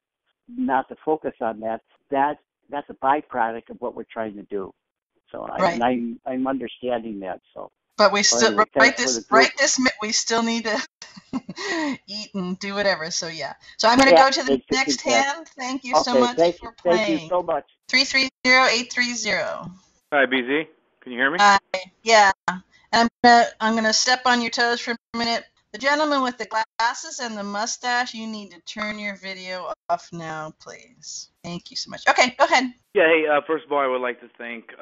not to focus on that. That's a byproduct of what we're trying to do. So Right. I'm understanding that. So, but we still anyway, we still need to eat and do whatever. So yeah. So I'm going to go to the next hand. Thank you so much for playing. Thank you so much. 330-830. Hi, BZ. Can you hear me? Hi. Yeah. And I'm gonna step on your toes for a minute. The gentleman with the glasses and the mustache, you need to turn your video off now, please. Thank you so much. Okay, go ahead. Yeah, hey, first of all, I would like to thank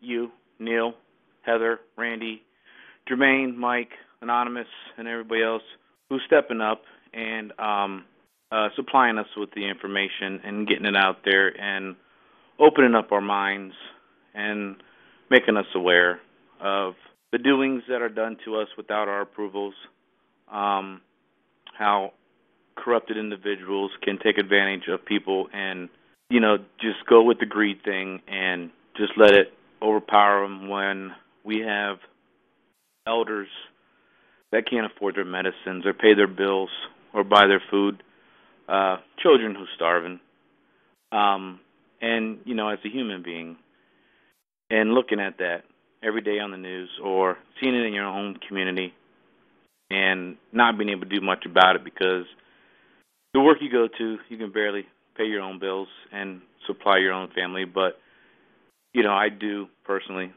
you, Neil, Heather, Randy, Jermaine, Mike, Anonymous, and everybody else who's stepping up and supplying us with the information and getting it out there and opening up our minds and making us aware of the doings that are done to us without our approvals, how corrupted individuals can take advantage of people and, just go with the greed thing and just let it overpower them when we have elders that can't afford their medicines or pay their bills or buy their food, children who's starving, and, as a human being, and looking at that every day on the news or seeing it in your own community and not being able to do much about it because the work you go to, you can barely pay your own bills and supply your own family. But, I do personally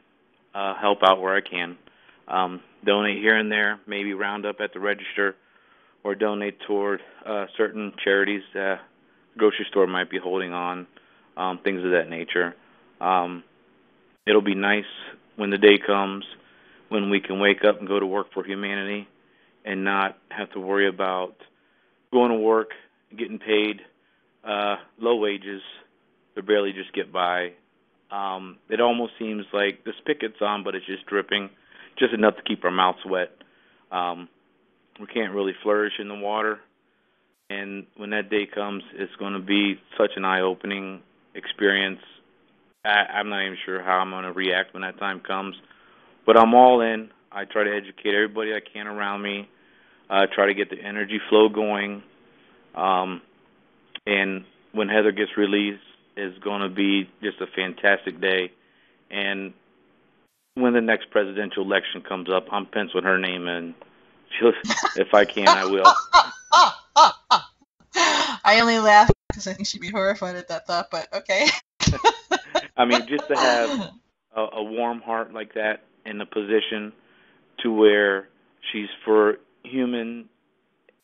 help out where I can. Donate here and there, maybe round up at the register or donate toward certain charities that the grocery store might be holding on, things of that nature. It'll be nice when the day comes when we can wake up and go to work for humanity and not have to worry about going to work, getting paid low wages to barely just get by. It almost seems like the spigot's on, but it's just dripping, just enough to keep our mouths wet. We can't really flourish in the water. And when that day comes, it's going to be such an eye-opening experience. I'm not even sure how I'm going to react when that time comes. But I'm all in. I try to educate everybody I can around me. Try to get the energy flow going. And when Heather gets released, it's going to be just a fantastic day. And when the next presidential election comes up, I'm penciling her name in. If I can, I will. I only laugh because I think she'd be horrified at that thought, but okay. I mean, just to have a warm heart like that in a position to where she's for human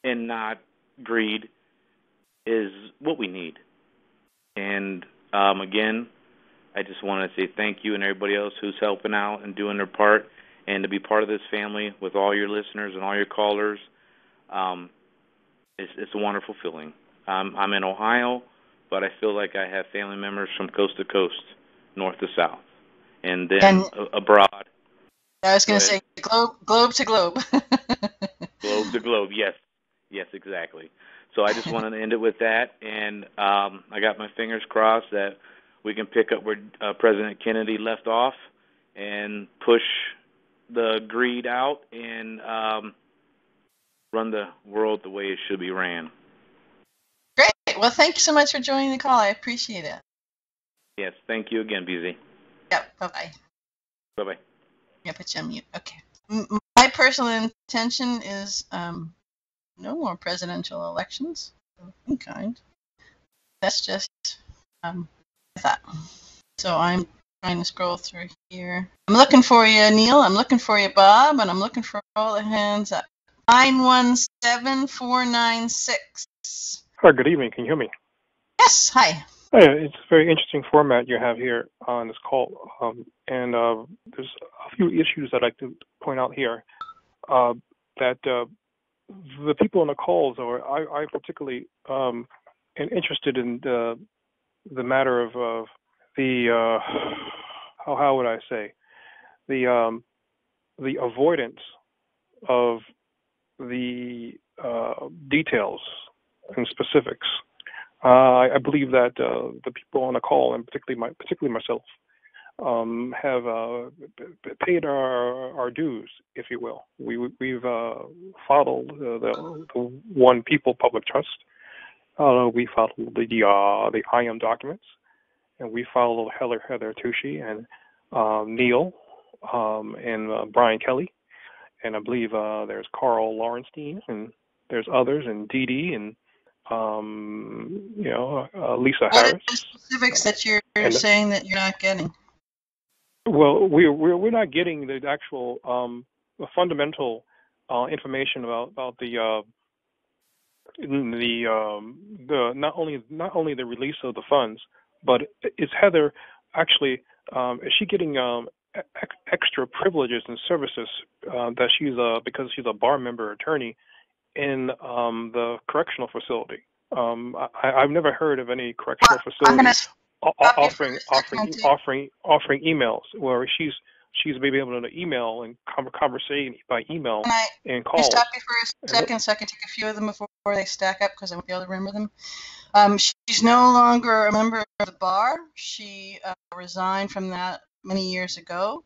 and not greed is what we need. And again, I just want to say thank you and everybody else who's helping out and doing their part, and to be part of this family with all your listeners and all your callers. It's a wonderful feeling. I'm in Ohio, but I feel like I have family members from coast to coast, north to south, and then abroad. I was going to say globe to globe. Globe to globe, yes. Yes, exactly. So I just wanted to end it with that, and I got my fingers crossed that we can pick up where President Kennedy left off and push the greed out and run the world the way it should be ran. Great. Well, thank you so much for joining the call. I appreciate it. Yes, thank you again, BZ. Yep, bye-bye. Bye-bye. Yeah, put you on mute. Okay. My personal intention is no more presidential elections of any kind. That's just that. So I'm trying to scroll through here. I'm looking for you, Neil. I'm looking for you, Bob. And I'm looking for all the hands up. 917496. Hi, good evening. Can you hear me? Yes, hi. Hi, it's a very interesting format you have here on this call. And there's a few issues I'd like to point out here. That the people on the calls, or I particularly am interested in the matter of the how would I say, the avoidance of the details and specifics. I believe that the people on the call, and particularly myself, have paid our dues, if you will. We've followed the One People Public Trust. We followed the IAM documents, and we followed Heather Tucci and Neil and Brian Kelly, and I believe there's Carl Laurenstein, and there's others, and Dee Dee, and Lisa Harris. What are the specifics that you're saying that you're not getting? Well, we're not getting the actual fundamental information about the not only the release of the funds, but is Heather actually is she getting extra privileges and services that she's because she's a bar member attorney in the correctional facility? I've never heard of any correctional facility offering emails where she's maybe able to email and conversate by email and calls. Can I stop you for a second so I can take a few of them before they stack up because I won't be able to remember them? She's no longer a member of the bar. She resigned from that many years ago.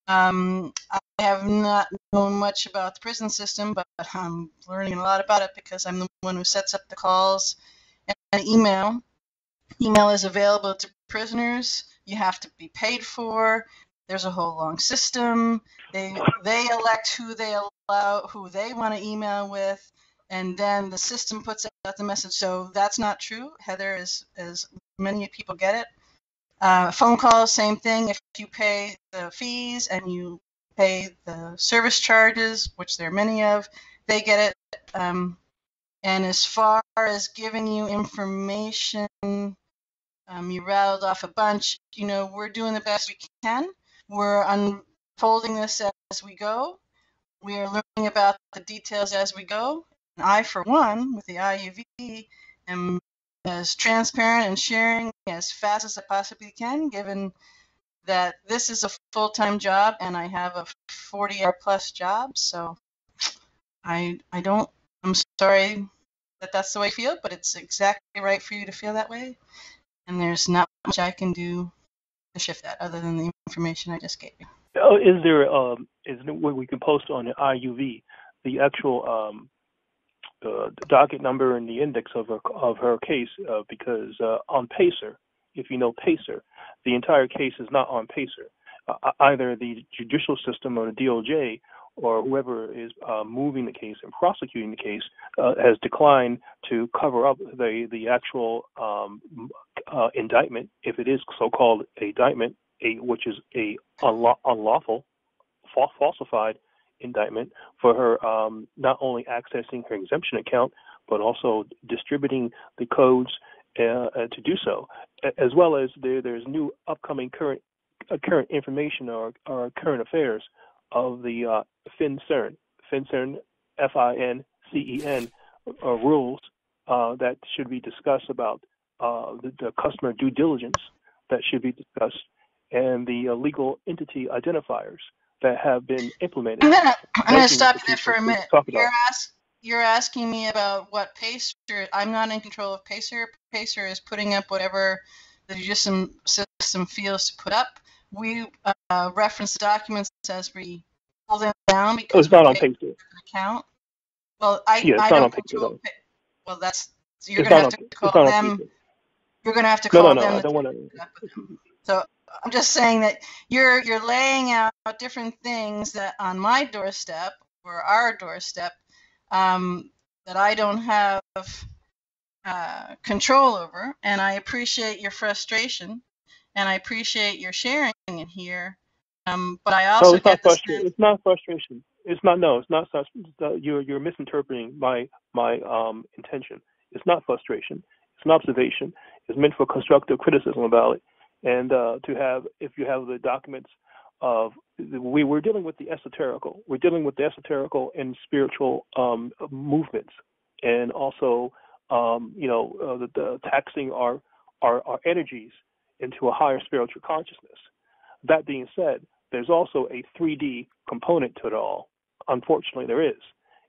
I have not known much about the prison system, but I'm learning a lot about it because I'm the one who sets up the calls and email. Email is available to prisoners. You have to be paid for. There's a whole long system. They elect who they want to email with, and then the system puts out the message. So that's not true. Heather, as many people get it. Phone calls, same thing. If you pay the fees and you pay the service charges, which there are many of, they get it. And as far as giving you information, you rattled off a bunch. We're doing the best we can. We're unfolding this as we go. We are learning about the details as we go. And I, for one, with the IUV, am as transparent and sharing as fast as I possibly can, given that this is a full-time job and I have a 40-hour plus job. So I'm sorry that that's the way you feel, but it's exactly right for you to feel that way. And there's not much I can do to shift that other than the information I just gave you. Is there where we can post on the IUV the actual the docket number and the index of her case? Because on Pacer, if you know Pacer, the entire case is not on Pacer. Either the judicial system or the DOJ or whoever is moving the case and prosecuting the case has declined to cover up the actual indictment, if it is so-called indictment, which is a unlawful, falsified indictment for her not only accessing her exemption account, but also distributing the codes to do so, as well as there's new upcoming current information or current affairs of the FinCEN, FINCEN rules that should be discussed about the customer due diligence that should be discussed, and the legal entity identifiers that have been implemented. I'm going to stop you there for a minute. You're asking me about what Pacer. I'm not in control of Pacer. Pacer is putting up whatever the judicial system feels to put up. We reference the documents as we pull them down because it's not on Pacer. Account. Well, I don't control. Well, you're going to have to call them. You're going to have to call them. I don't want to. So I'm just saying that you're laying out different things that on my doorstep or our doorstep that I don't have control over, and I appreciate your frustration, and I appreciate your sharing it here. But I also it's not frustration. It's not. No, it's not. You're misinterpreting my intention. It's not frustration. It's an observation. It's meant for constructive criticism about it. And if you have the documents of we're dealing with the esoterical. We're dealing with the esoterical and spiritual movements, and also the taxing our energies into a higher spiritual consciousness. That being said, there's also a 3D component to it all. Unfortunately, there is.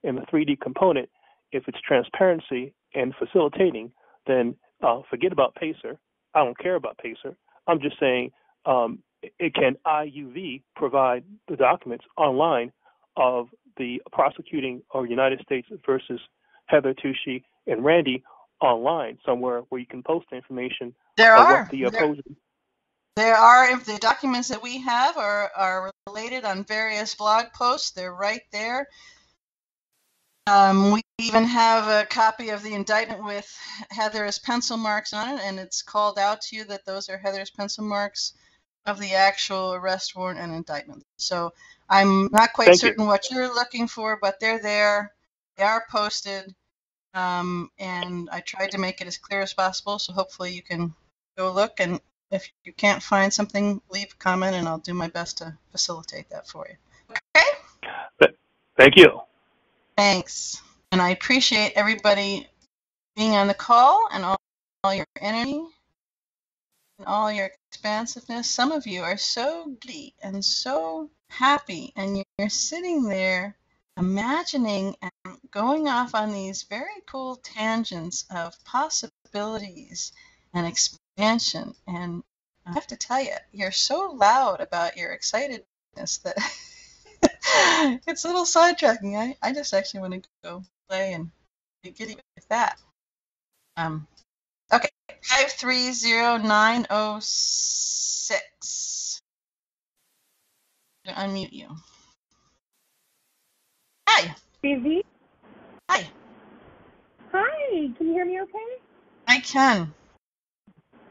And the 3D component, if it's transparency and facilitating, then forget about PACER. I don't care about PACER. I'm just saying it can IUV provide the documents online of the prosecuting of United States versus Heather Tushy and Randy online somewhere where you can post the information There of are. what the opposing. There are. If the documents that we have are related on various blog posts, they're right there. We even have a copy of the indictment with Heather's pencil marks on it, and it's called out to you that those are Heather's pencil marks of the actual arrest warrant and indictment. So I'm not quite certain what you're looking for, but they're there. They are posted, and I tried to make it as clear as possible, so hopefully you can go look, and if you can't find something, leave a comment, and I'll do my best to facilitate that for you. Okay? Thank you. Thanks. And I appreciate everybody being on the call and all your energy and all your expansiveness. Some of you are so giddy and so happy, and you're sitting there imagining and going off on these very cool tangents of possibilities and expansion. And I have to tell you, you're so loud about your excitedness that it's a little sidetracking. I just actually want to go play and be giddy with that. Okay, 530906. I'm going to unmute you. Hi. Busy? Hi. Hi, can you hear me okay? I can.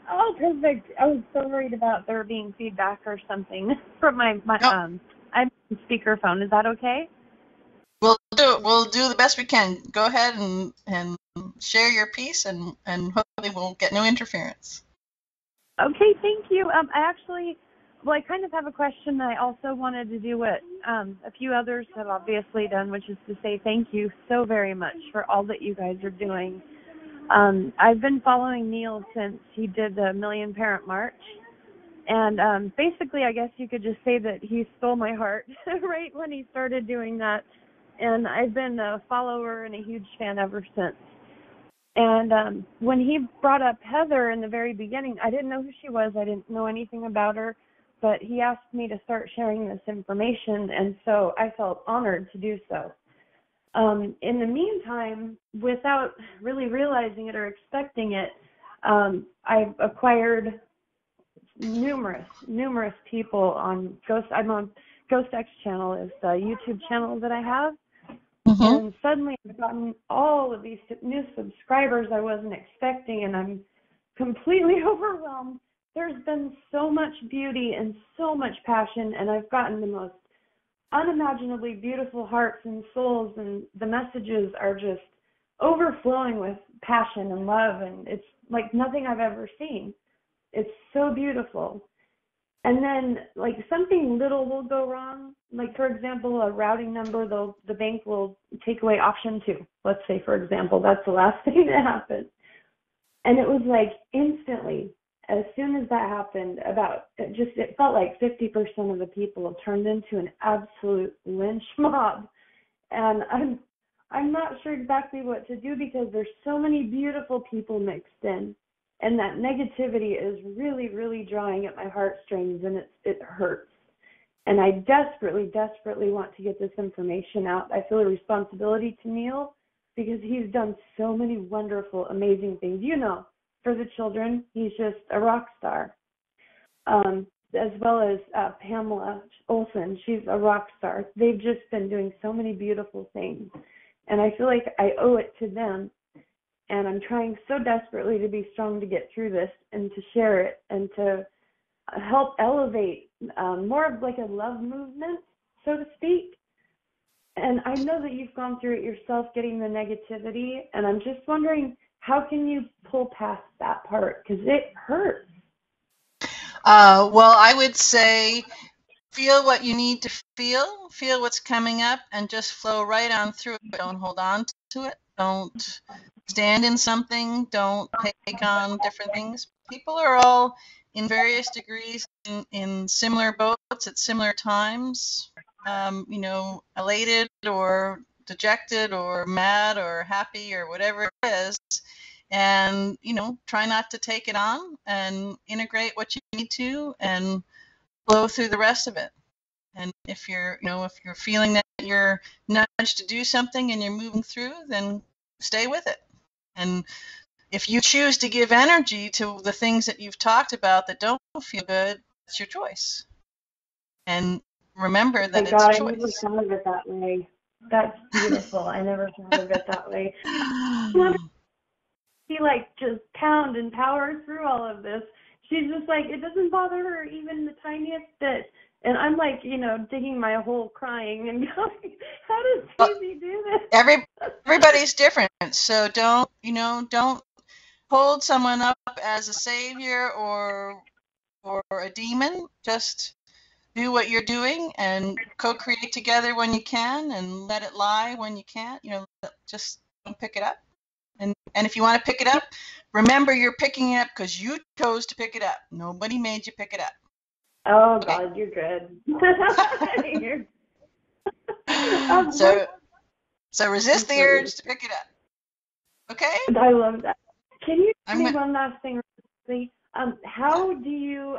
Oh, perfect. I was so worried about there being feedback or something from my I'm on speakerphone. Is that okay? We'll do the best we can. Go ahead and share your piece, and hopefully we'll get no interference. Okay, thank you. I kind of have a question. I also wanted to do what a few others have obviously done, which is to say thank you so very much for all that you guys are doing. I've been following Neil since he did the Million Parent March. And basically, I guess you could just say that he stole my heart right when he started doing that. And I've been a follower and a huge fan ever since. And when he brought up Heather in the very beginning, I didn't know who she was. I didn't know anything about her. But he asked me to start sharing this information, and so I felt honored to do so. In the meantime, without really realizing it or expecting it, I've acquired numerous people on Ghost. I'm on Ghost X channel, is the YouTube channel that I have. Mm-hmm. And suddenly I've gotten all of these new subscribers I wasn't expecting, and I'm completely overwhelmed. There's been so much beauty and so much passion, and I've gotten the most unimaginably beautiful hearts and souls, and the messages are just overflowing with passion and love, and it's like nothing I've ever seen. It's so beautiful. And then, like, something little will go wrong. Like, for example, a routing number, the bank will take away option 2. Let's say, for example, that's the last thing that happened. And it was like instantly, as soon as that happened, it felt like 50% of the people have turned into an absolute lynch mob. And I'm not sure exactly what to do because there's so many beautiful people mixed in. And that negativity is really, really drawing at my heartstrings, and it hurts. And I desperately, desperately want to get this information out. I feel a responsibility to Neil because he's done so many wonderful, amazing things. You know, for the children, he's just a rock star. As well as Pamela Olsen, she's a rock star. They've just been doing so many beautiful things. And I feel like I owe it to them. And I'm trying so desperately to be strong to get through this and to share it and to help elevate more of like a love movement, so to speak. And I know that you've gone through it yourself, getting the negativity, and I'm just wondering, how can you pull past that part? Because it hurts. Well, I would say feel what you need to feel what's coming up, and just flow right on through it. Don't hold on to it. Don't stand in something. Don't take on different things. People are all in various degrees in similar boats at similar times, elated or dejected or mad or happy or whatever it is. And, try not to take it on, and integrate what you need to, and flow through the rest of it. And if you're feeling that you're nudged to do something and you're moving through, then stay with it. And if you choose to give energy to the things that you've talked about that don't feel good, it's your choice. And remember that it's a choice. I never thought of it that way. That's beautiful. I never thought of it that way. She just pound and power through all of this. She's just it doesn't bother her even the tiniest bit. And I'm digging my hole, crying and going, how does Susie do this? Everybody's different. So don't hold someone up as a savior or a demon. Just do what you're doing and co-create together when you can, and let it lie when you can't. Just don't pick it up. And if you want to pick it up, remember you're picking it up because you chose to pick it up. Nobody made you pick it up. Oh, God, you're good. So resist the urge to pick it up. Okay? I love that. Can you tell me one last thing? How do you,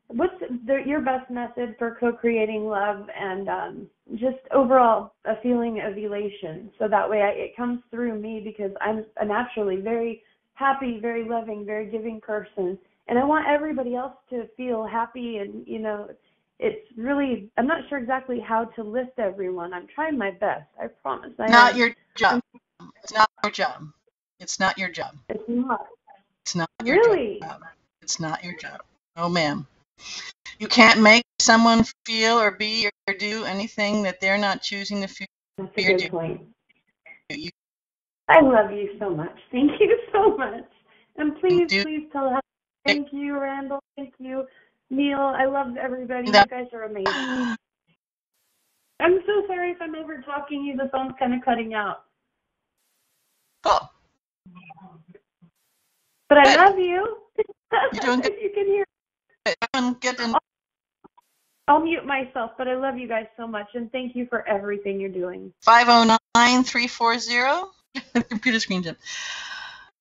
what's your best method for co-creating love and just overall a feeling of elation? So that way it comes through me, because I'm a naturally very happy, very loving, very giving person. And I want everybody else to feel happy, and, it's really, I'm not sure exactly how to lift everyone. I'm trying my best. I promise. Not your job. It's not your job. It's not your job. It's not. It's not your job. It's not your job. Oh, ma'am. You can't make someone feel or be or do anything that they're not choosing to feel. That's a good point. I love you so much. Thank you so much. And please tell her. Thank you, Randall. Thank you, Neil. I love everybody. You guys are amazing. I'm so sorry if I'm over talking you. The phone's kind of cutting out. Oh. But I love you. You're doing good. You can hear. I'll mute myself, but I love you guys so much, and thank you for everything you're doing. 509-340. The computer screen jump.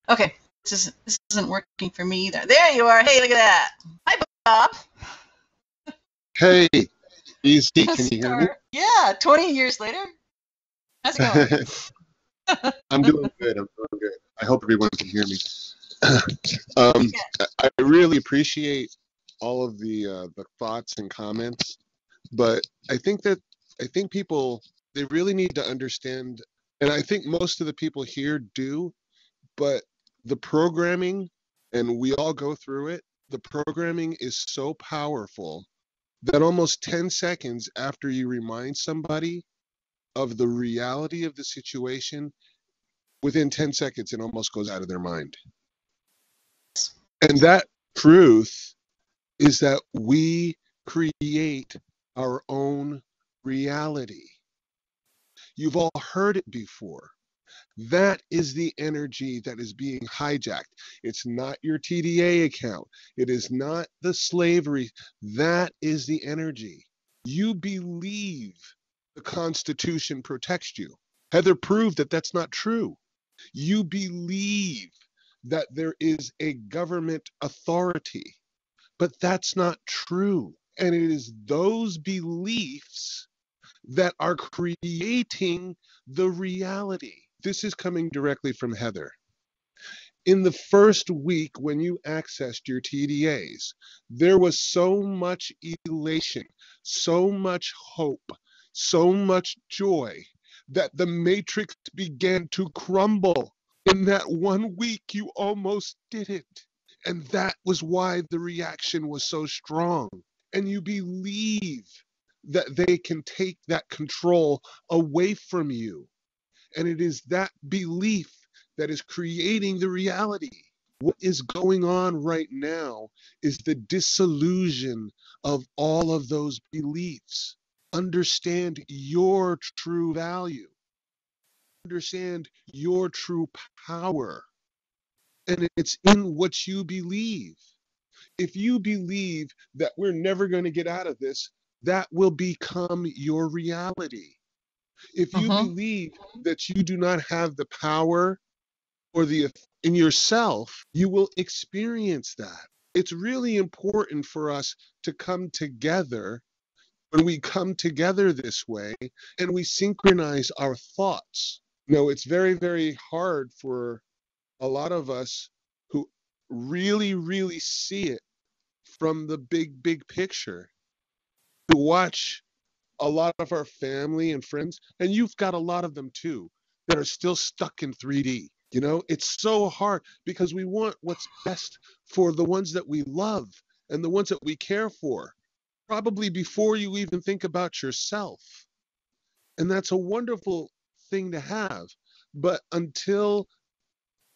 Okay. This isn't working for me either. There you are. Hey, look at that. Hi, Bob. Hey, easy. Can you hear me? Yeah, 20 years later. How's it going? I'm doing good. I hope everyone can hear me. I really appreciate all of the thoughts and comments, but I think people, they really need to understand, and I think most of the people here do, but the programming, and we all go through it, the programming is so powerful that almost 10 seconds after you remind somebody of the reality of the situation, within 10 seconds, it almost goes out of their mind. And that truth is that we create our own reality. You've all heard it before. That is the energy that is being hijacked. It's not your TDA account. It is not the slavery. That is the energy. You believe the Constitution protects you. Heather proved that that's not true. You believe that there is a government authority, but that's not true. And it is those beliefs that are creating the reality. This is coming directly from Heather. In the first week when you accessed your TDAs, there was so much elation, so much hope, so much joy that the matrix began to crumble. In that 1 week, you almost did it. And that was why the reaction was so strong. And you believe that they can take that control away from you. And it is that belief that is creating the reality. What is going on right now is the dissolution of all of those beliefs. Understand your true value. Understand your true power. And it's in what you believe. If you believe that we're never going to get out of this, that will become your reality. If you believe that you do not have the power or the in yourself, you will experience that. It's really important for us to come together. When we come together this way and we synchronize our thoughts. It's very, very hard for a lot of us who really, really see it from the big, big picture to watch a lot of our family and friends, and you've got a lot of them too, that are still stuck in 3D. It's so hard because we want what's best for the ones that we love and the ones that we care for, probably before you even think about yourself. And that's a wonderful thing to have. But until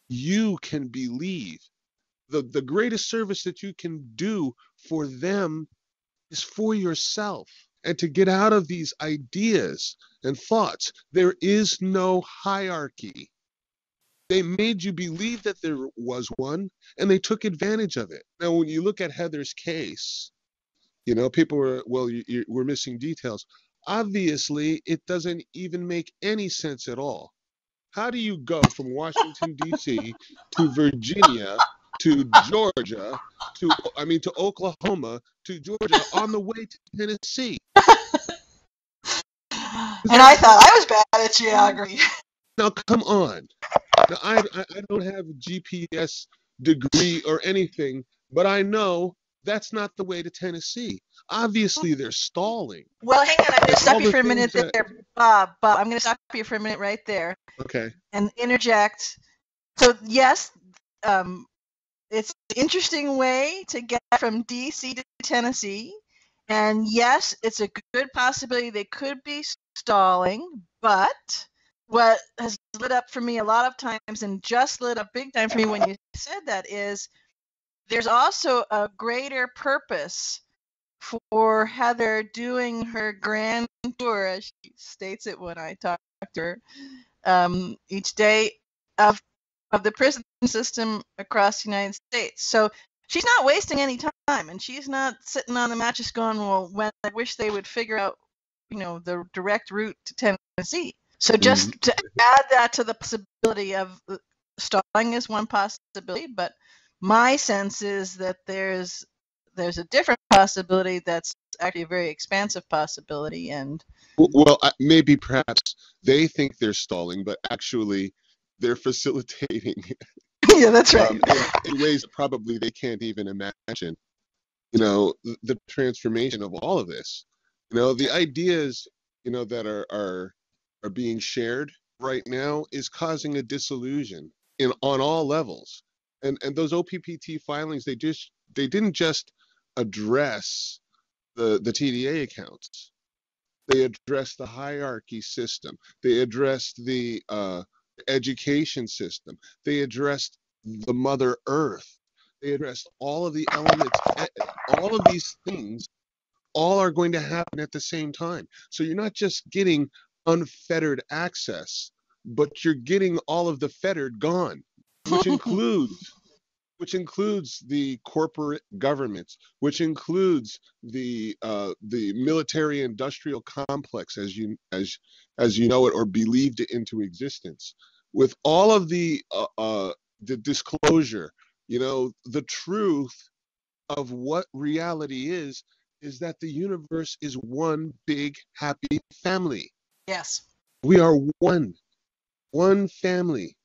you can believe, the greatest service that you can do for them is for yourself. And to get out of these ideas and thoughts, there is no hierarchy. They made you believe that there was one, and they took advantage of it. Now, when you look at Heather's case, people were, well, we're missing details. Obviously, it doesn't even make any sense at all. How do you go from Washington, D.C. to Virginia to Georgia to Oklahoma to Georgia on the way to Tennessee? And I thought I was bad at geography. Now, come on. Now, I don't have a GPS degree or anything, but I know that's not the way to Tennessee. Obviously, they're stalling. Well, hang on. I'm going to stop you for a minute there, Bob. I'm going to stop you for a minute right there. Okay. And interject. So, yes, it's an interesting way to get from D.C. to Tennessee. And, yes, it's a good possibility they could be stalling. But what has lit up for me a lot of times, and just lit up big time for me when you said that, is there's also a greater purpose for Heather doing her grand tour, as she states it when I talk to her, each day of the prison system across the United States. So she's not wasting any time, and she's not sitting on the mattress going, well, when I wish they would figure out, the direct route to Tennessee. So just to add that to the possibility of stalling is one possibility, but my sense is that there's a different possibility that's actually a very expansive possibility. And well, maybe perhaps they think they're stalling, but actually they're facilitating. Yeah, that's right. In ways that probably they can't even imagine. The transformation of all of this. The ideas that are being shared right now is causing a disillusion on all levels. And those OPPT filings, they didn't just address the TDA accounts. They addressed the hierarchy system. They addressed the education system. They addressed the Mother Earth. They addressed all of the elements. All of these things all are going to happen at the same time. So you're not just getting unfettered access, but you're getting all of the fettered gone, which includes the corporate governments, which includes the military-industrial complex as you know it or believed it into existence. With all of the disclosure, the truth of what reality is that the universe is one big happy family. Yes. We are one family.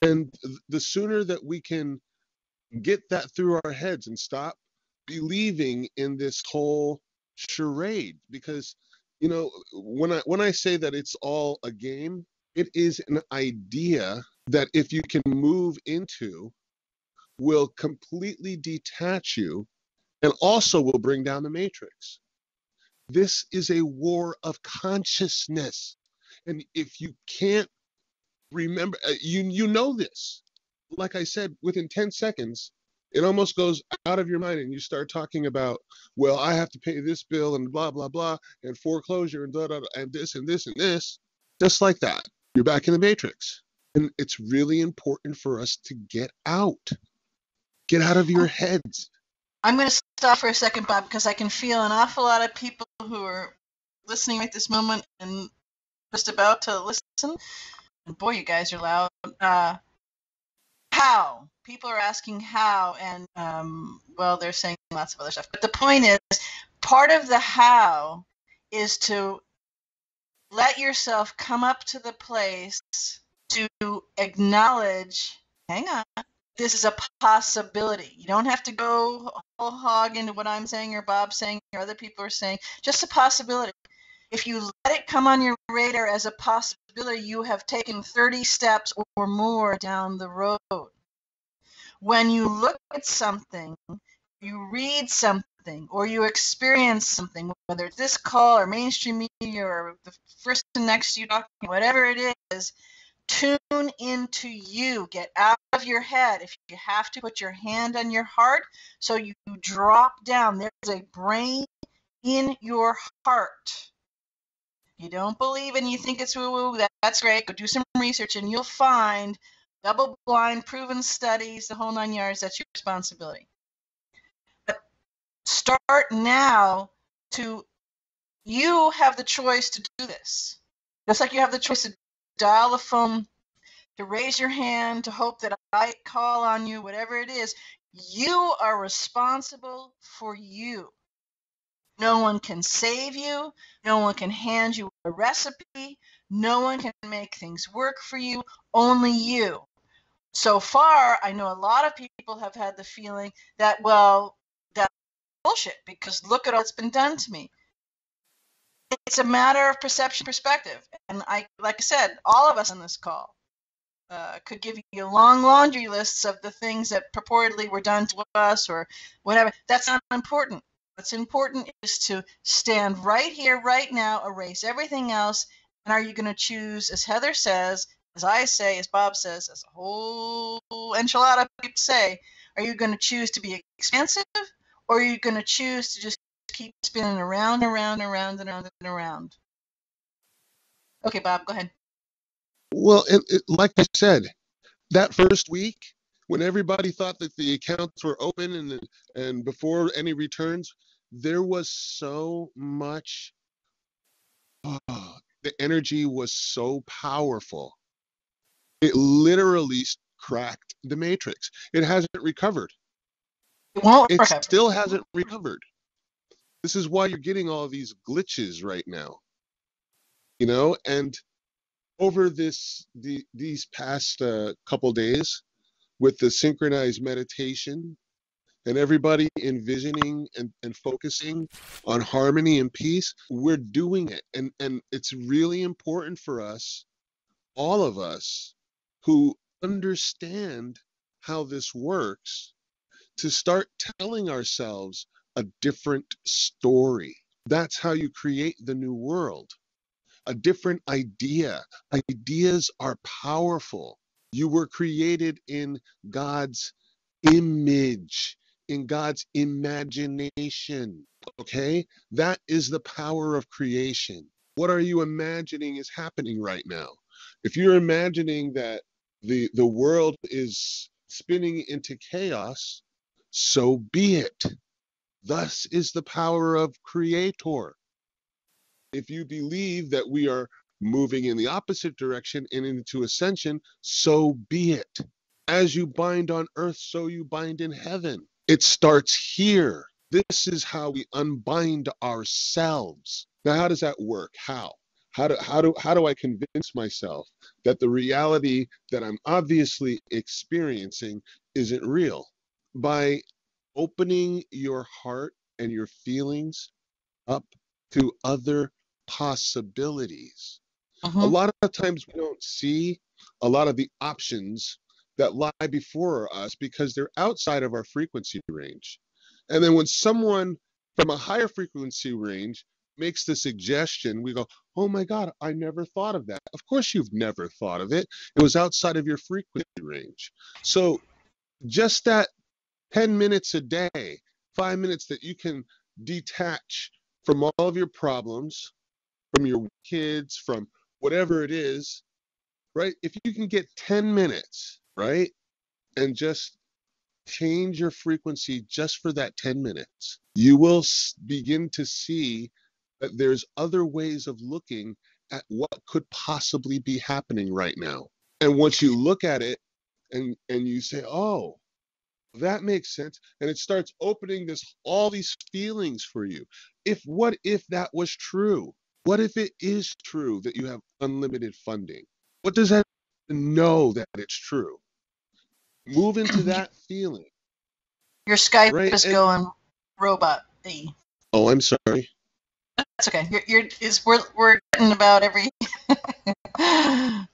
And the sooner that we can get that through our heads and stop believing in this whole charade, because when I say that it's all a game, it is an idea that if you can move into, will completely detach you and also will bring down the matrix. This is a war of consciousness. And if you can't remember, you know this. like I said, within 10 seconds, it almost goes out of your mind and you start talking about, well, I have to pay this bill and blah, blah, blah, and foreclosure and, blah, blah, blah, and this and this and this. Just like that. You're back in the matrix. And it's really important for us to get out. Get out of your heads. I'm going to stop for a second, Bob, because I can feel an awful lot of people who are listening right this moment and just about to listen. And boy, you guys are loud. How? People are asking how, and well, they're saying lots of other stuff. But the point is, part of the how is to let yourself come up to the place to acknowledge, hang on, this is a possibility. You don't have to go whole hog into what I'm saying or Bob's saying or other people are saying, just a possibility. If you let it come on your radar as a possibility, you have taken 30 steps or more down the road. When you look at something, you read something, or you experience something, whether it's this call or mainstream media or the first and next to you talking, whatever it is, tune into you. Get out of your head. If you have to, put your hand on your heart so you drop down. There's a brain in your heart. You don't believe and you think it's woo-woo, that's great. Go do some research and you'll find double-blind, proven studies, the whole 9 yards. That's your responsibility. But start now to, you have the choice to do this. Just like you have the choice to dial the phone, to raise your hand, to hope that I call on you, whatever it is, you are responsible for you. No one can save you. No one can hand you a recipe. No one can make things work for you. Only you. So far, I know a lot of people have had the feeling that, well, that's bullshit because look at all that's been done to me. It's a matter of perception, perspective. And like I said, all of us on this call could give you long laundry lists of the things that purportedly were done to us or whatever. That's not important. What's important is to stand right here, right now, erase everything else. And are you going to choose, as Heather says, as I say, as Bob says, as a whole enchilada people say, are you going to choose to be expansive, or are you going to choose to just keep spinning around, around, around, and around, and around? Okay, Bob, go ahead. Well, like I said, that first week, when everybody thought that the accounts were open and before any returns, there was so much, the energy was so powerful. It literally cracked the matrix. It hasn't recovered. It still hasn't recovered. This is why you're getting all these glitches right now. You know, and over these past couple days with the synchronized meditation and everybody envisioning and focusing on harmony and peace, we're doing it. And it's really important for us, all of us who understand how this works, to start telling ourselves a different story. That's how you create the new world. A different idea. Ideas are powerful. You were created in God's image, in God's imagination. Okay? That is the power of creation. What are you imagining is happening right now? If you're imagining that the world is spinning into chaos, so be it. Thus is the power of Creator. If you believe that we are moving in the opposite direction and into ascension, so be it. As you bind on earth, so you bind in heaven. It starts here. This is how we unbind ourselves. Now, how does that work? How? How do I convince myself that the reality that I'm obviously experiencing isn't real? By opening your heart and your feelings up to other possibilities. A lot of times we don't see a lot of the options that lie before us because they're outside of our frequency range. And then when someone from a higher frequency range makes the suggestion, we go, oh my God, I never thought of that. Of course you've never thought of it. It was outside of your frequency range. So just that 10 minutes a day, 5 minutes that you can detach from all of your problems, from your kids, from whatever it is, right? If you can get 10 minutes, right? And just change your frequency just for that 10 minutes, you will begin to see that there's other ways of looking at what could possibly be happening right now. And once you look at it and you say, oh, that makes sense, and it starts opening all these feelings for you. What if that was true? What if it is true that you have unlimited funding? What does that know that it's true? Move into that feeling. Your Skype right? is going robot-y. Oh, I'm sorry. That's okay. We're getting about every.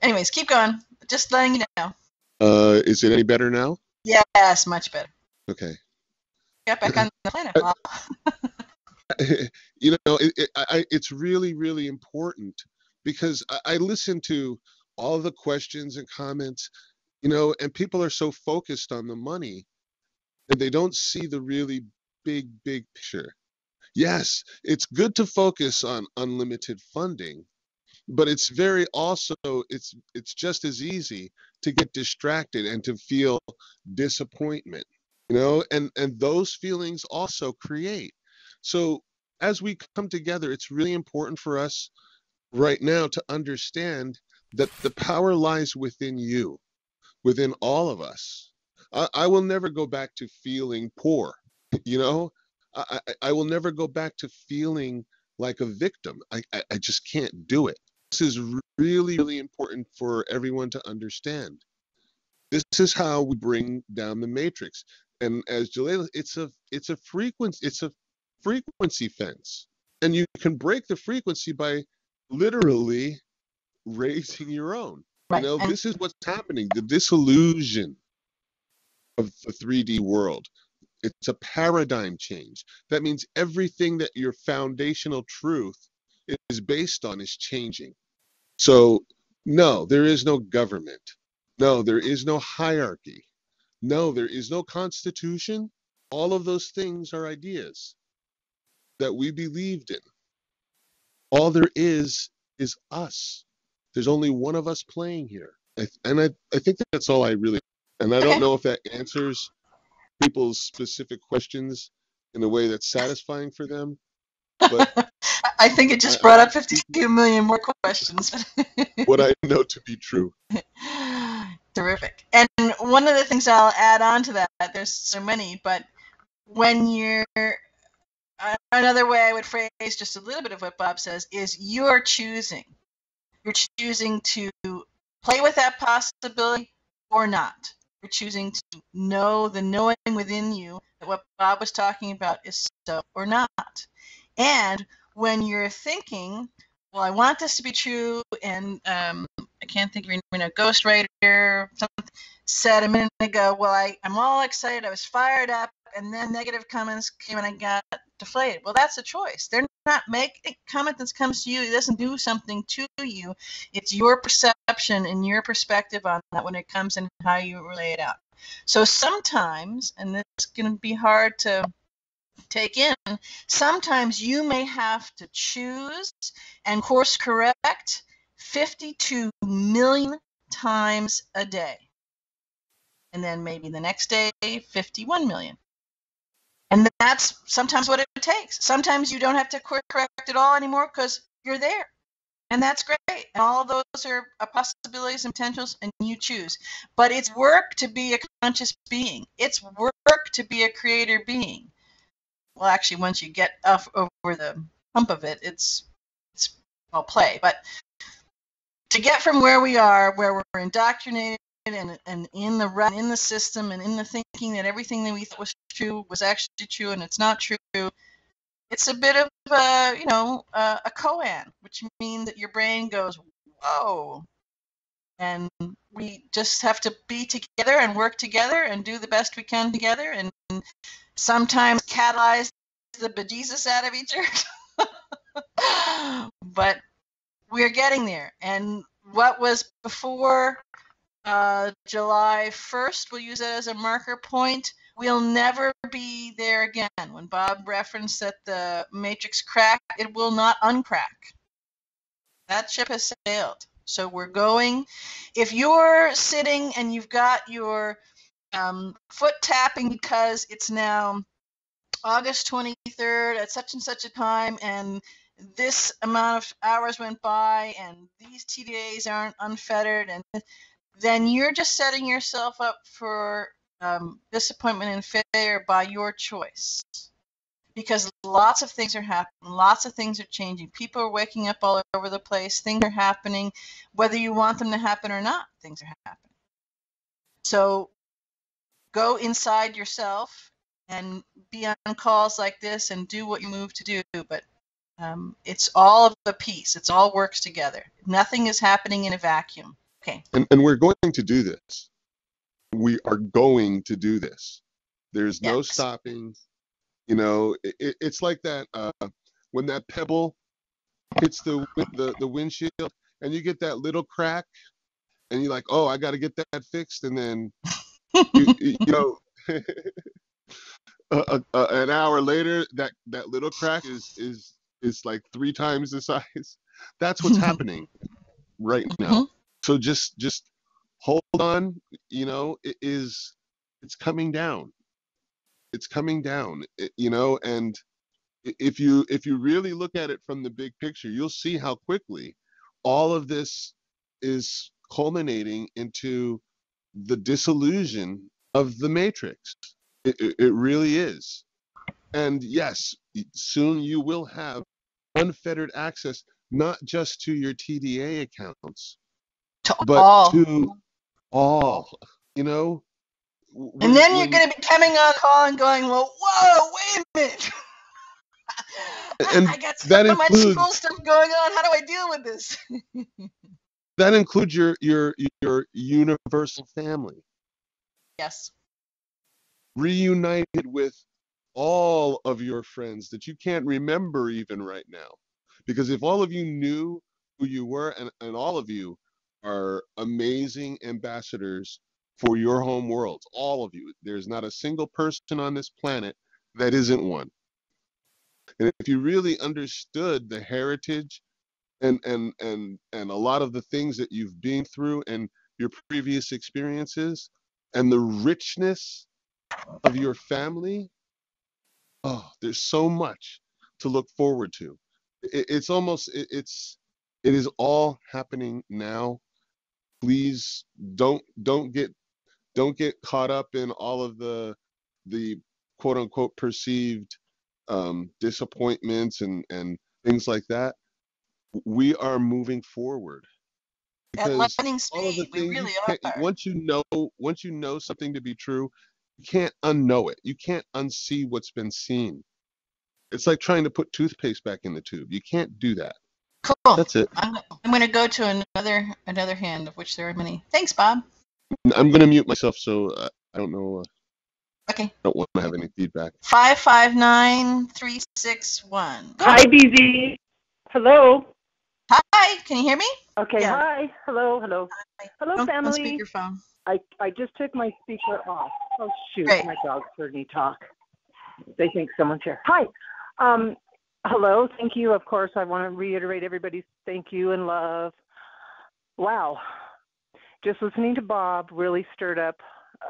Anyways, keep going. Just letting you know. Is it any better now? Yes, much better. Okay. Get back on the planet. It's really, really important because I listen to all the questions and comments, and people are so focused on the money and they don't see the really big picture. Yes, it's good to focus on unlimited funding, but it's just as easy to get distracted and to feel disappointment, and those feelings also create. So as we come together, it's really important for us right now to understand that the power lies within you, within all of us. I will never go back to feeling poor, I will never go back to feeling like a victim. I just can't do it. This is really, really important for everyone to understand. This is how we bring down the matrix. And as Jalila, it's a frequency fence. And you can break the frequency by literally raising your own. Right. This is what's happening, the disillusion of the 3D world. It's a paradigm change. That means everything that your foundational truth is based on is changing. So, no, there is no government. No, there is no hierarchy. No, there is no constitution. All of those things are ideas that we believed in. All there is us. There's only one of us playing here. I think that's all I really, and I don't know if that answers people's specific questions in a way that's satisfying for them. But I think it just brought up 52 million more questions. What I know to be true. Terrific. And one of the things I'll add on to that, there's so many, but when you're, another way I would phrase just a little bit of what Bob says is you're choosing. You're choosing to play with that possibility or not. You're choosing to know the knowing within you that what Bob was talking about is so or not. And when you're thinking, well, I want this to be true, and I can't think of a ghostwriter said a minute ago, well, I'm all excited, I was fired up, and then negative comments came and I got deflated. Well, that's a choice. They're not making comment that comes to you. It doesn't do something to you. It's your perception and your perspective on that when it comes and how you relay it out. So sometimes, and this is going to be hard to take in, sometimes you may have to choose and course correct 52 million times a day. And then maybe the next day, 51 million. And that's sometimes what it takes. Sometimes you don't have to correct it all anymore because you're there. And that's great. And all those are possibilities and potentials, and you choose. But it's work to be a conscious being. It's work to be a creator being. Well, actually, once you get over the hump of it, it's well play. But to get from where we are, where we're indoctrinated and in the system and in the thinking that everything that we thought was true was actually true and it's not true, it's a bit of a koan, which means that your brain goes, whoa. And we just have to be together and work together and do the best we can together, and sometimes catalyze the bejesus out of each other. But we're getting there. And what was before July 1st, we'll use it as a marker point. We'll never be there again. When Bob referenced that the matrix cracked, it will not uncrack. That ship has sailed. So we're going. If you're sitting and you've got your foot tapping because it's now August 23rd at such and such a time, and this amount of hours went by, and these TDAs aren't unfettered, and then you're just setting yourself up for disappointment and failure by your choice. Because lots of things are happening, lots of things are changing. People are waking up all over the place. Things are happening, whether you want them to happen or not. Things are happening. So go inside yourself and be on calls like this and do what you move to do. But it's all of a piece. It's all works together. Nothing is happening in a vacuum. Okay. And we're going to do this. We are going to do this. There's no stopping. You know, it's like that when that pebble hits the windshield and you get that little crack and you're like, oh, I got to get that fixed. And then, you know, an hour later, that little crack is like 3 times the size. That's what's happening right now. So just hold on. You know, it's coming down. It's coming down. You know, and if you really look at it from the big picture, you'll see how quickly all of this is culminating into the disillusion of the matrix. It really is. And yes, soon you will have unfettered access, not just to your TDA accounts, but to all, you know. And then you're going to be coming on call and going, well, whoa, wait a minute. I got so much cool stuff going on. How do I deal with this? That includes your universal family. Yes. Reunited with all of your friends that you can't remember even right now. Because if all of you knew who you were, and all of you are amazing ambassadors for your home worlds, all of you. There's not a single person on this planet that isn't one. And if you really understood the heritage and a lot of the things that you've been through and your previous experiences and the richness of your family, oh, there's so much to look forward to. It is all happening now. Please don't get caught up in all of the quote unquote perceived disappointments and things like that. We are moving forward because at lightning speed, all of the things we really are. once you know something to be true, you can't unknow it. You can't unsee what's been seen. It's like trying to put toothpaste back in the tube. You can't do that. Cool. That's it. I'm going to go to another hand, of which there are many. Thanks, Bob. I'm going to mute myself, so I don't know. Okay. I don't want to have any feedback. 559361. Hi, BZ. Hello. Hi. Can you hear me? Okay. Yeah. Hi. Hello. Hi. Hello, family. On speakerphone. I just took my speaker off. Oh shoot! Great. My dogs heard me talk. They think someone's here. Hi. Hello. Thank you. Of course, I want to reiterate everybody's thank you and love. Wow. Just listening to Bob really stirred up.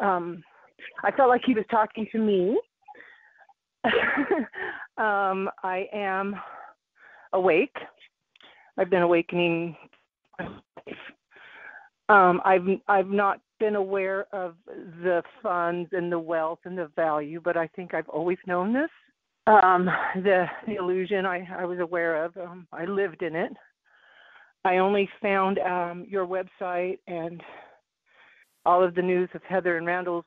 I felt like he was talking to me. I am awake. I've been awakening. I've not been aware of the funds and the wealth and the value, but I think I've always known this. The illusion I was aware of. I lived in it. I only found your website and all of the news of Heather and Randall's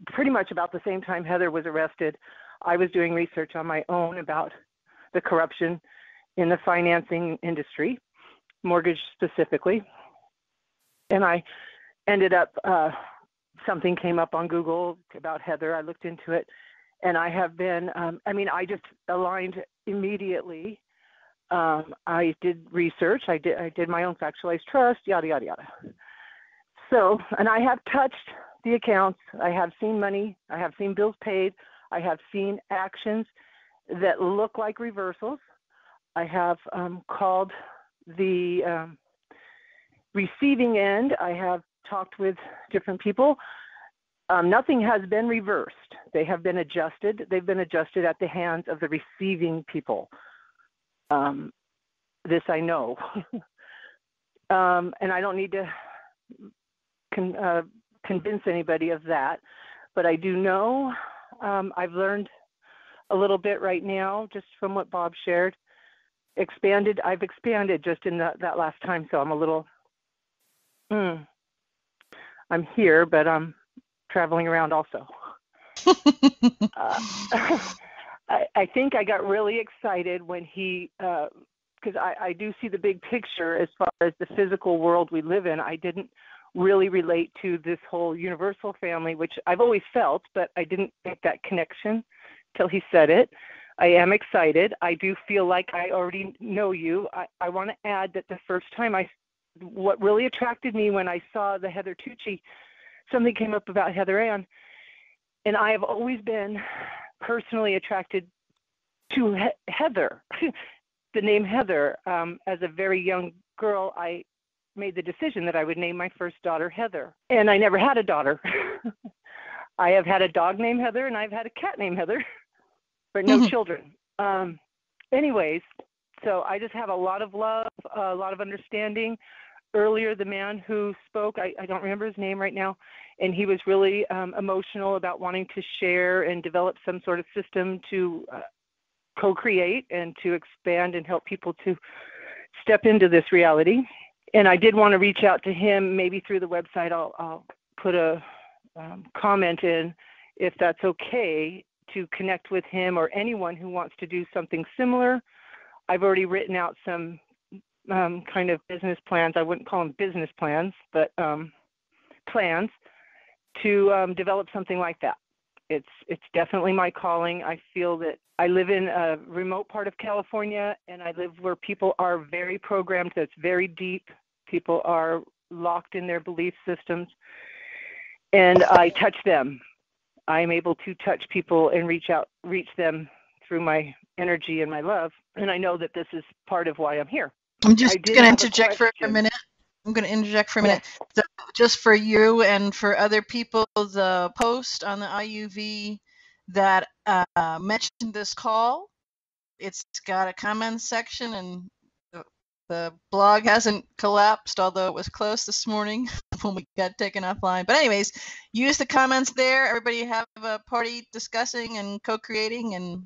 pretty much about the same time Heather was arrested. I was doing research on my own about the corruption in the financing industry, mortgage specifically. And I ended up, something came up on Google about Heather. I looked into it, And I have been, I just aligned immediately. I did research. I did my own factualized trust, yada, yada, yada. So, and I have touched the accounts. I have seen money. I have seen bills paid. I have seen actions that look like reversals. I have called the receiving end. I have talked with different people. Nothing has been reversed. They have been adjusted. They've been adjusted at the hands of the receiving people. This I know. And I don't need to convince anybody of that. But I do know, I've learned a little bit right now, just from what Bob shared. I've expanded just in that last time, so I'm a little, I'm here, but I'm traveling around also. I think I got really excited when he, because I do see the big picture as far as the physical world we live in. I didn't really relate to this whole universal family, which I've always felt, but I didn't make that connection till he said it. I am excited. I do feel like I already know you. I want to add that the first time what really attracted me when I saw the Heather Tucci, something came up about Heather Ann, and I have always been personally attracted to Heather, the name Heather. As a very young girl, I made the decision that I would name my first daughter Heather, and I never had a daughter. I have had a dog named Heather, and I've had a cat named Heather, but no children. Anyways, so I just have a lot of love, a lot of understanding. Earlier, the man who spoke, I don't remember his name right now, and he was really emotional about wanting to share and develop some sort of system to co-create and to expand and help people to step into this reality. And I did want to reach out to him, maybe through the website. I'll put a comment in, if that's okay, to connect with him or anyone who wants to do something similar. I've already written out some kind of business plans. I wouldn't call them business plans, but plans to develop something like that. It's definitely my calling. I feel that I live in a remote part of California, and I live where people are very programmed. That's very deep. People are locked in their belief systems, and I touch them. I'm able to touch people and reach them through my energy and my love. And I know that this is part of why I'm here. I'm just going to interject for a minute. So just for you and for other people, the post on the IUV that mentioned this call, it's got a comment section, and the blog hasn't collapsed, although it was close this morning when we got taken offline. But anyways, use the comments there. Everybody have a party discussing and co-creating, and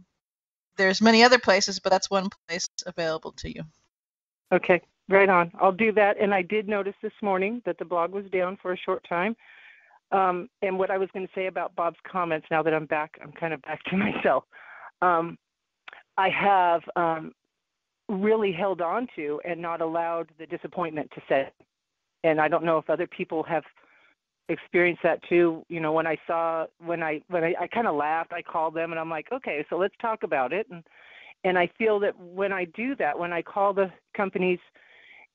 there's many other places, but that's one place available to you. Okay, right on. I'll do that. And I did notice this morning that the blog was down for a short time. And what I was going to say about Bob's comments, now that I'm back, I'm kind of back to myself. I have really held on to and not allowed the disappointment to set. And I don't know if other people have experienced that too. You know, when I kind of laughed, I called them and I'm like, okay, so let's talk about it. And I feel that when I do that, when I call the companies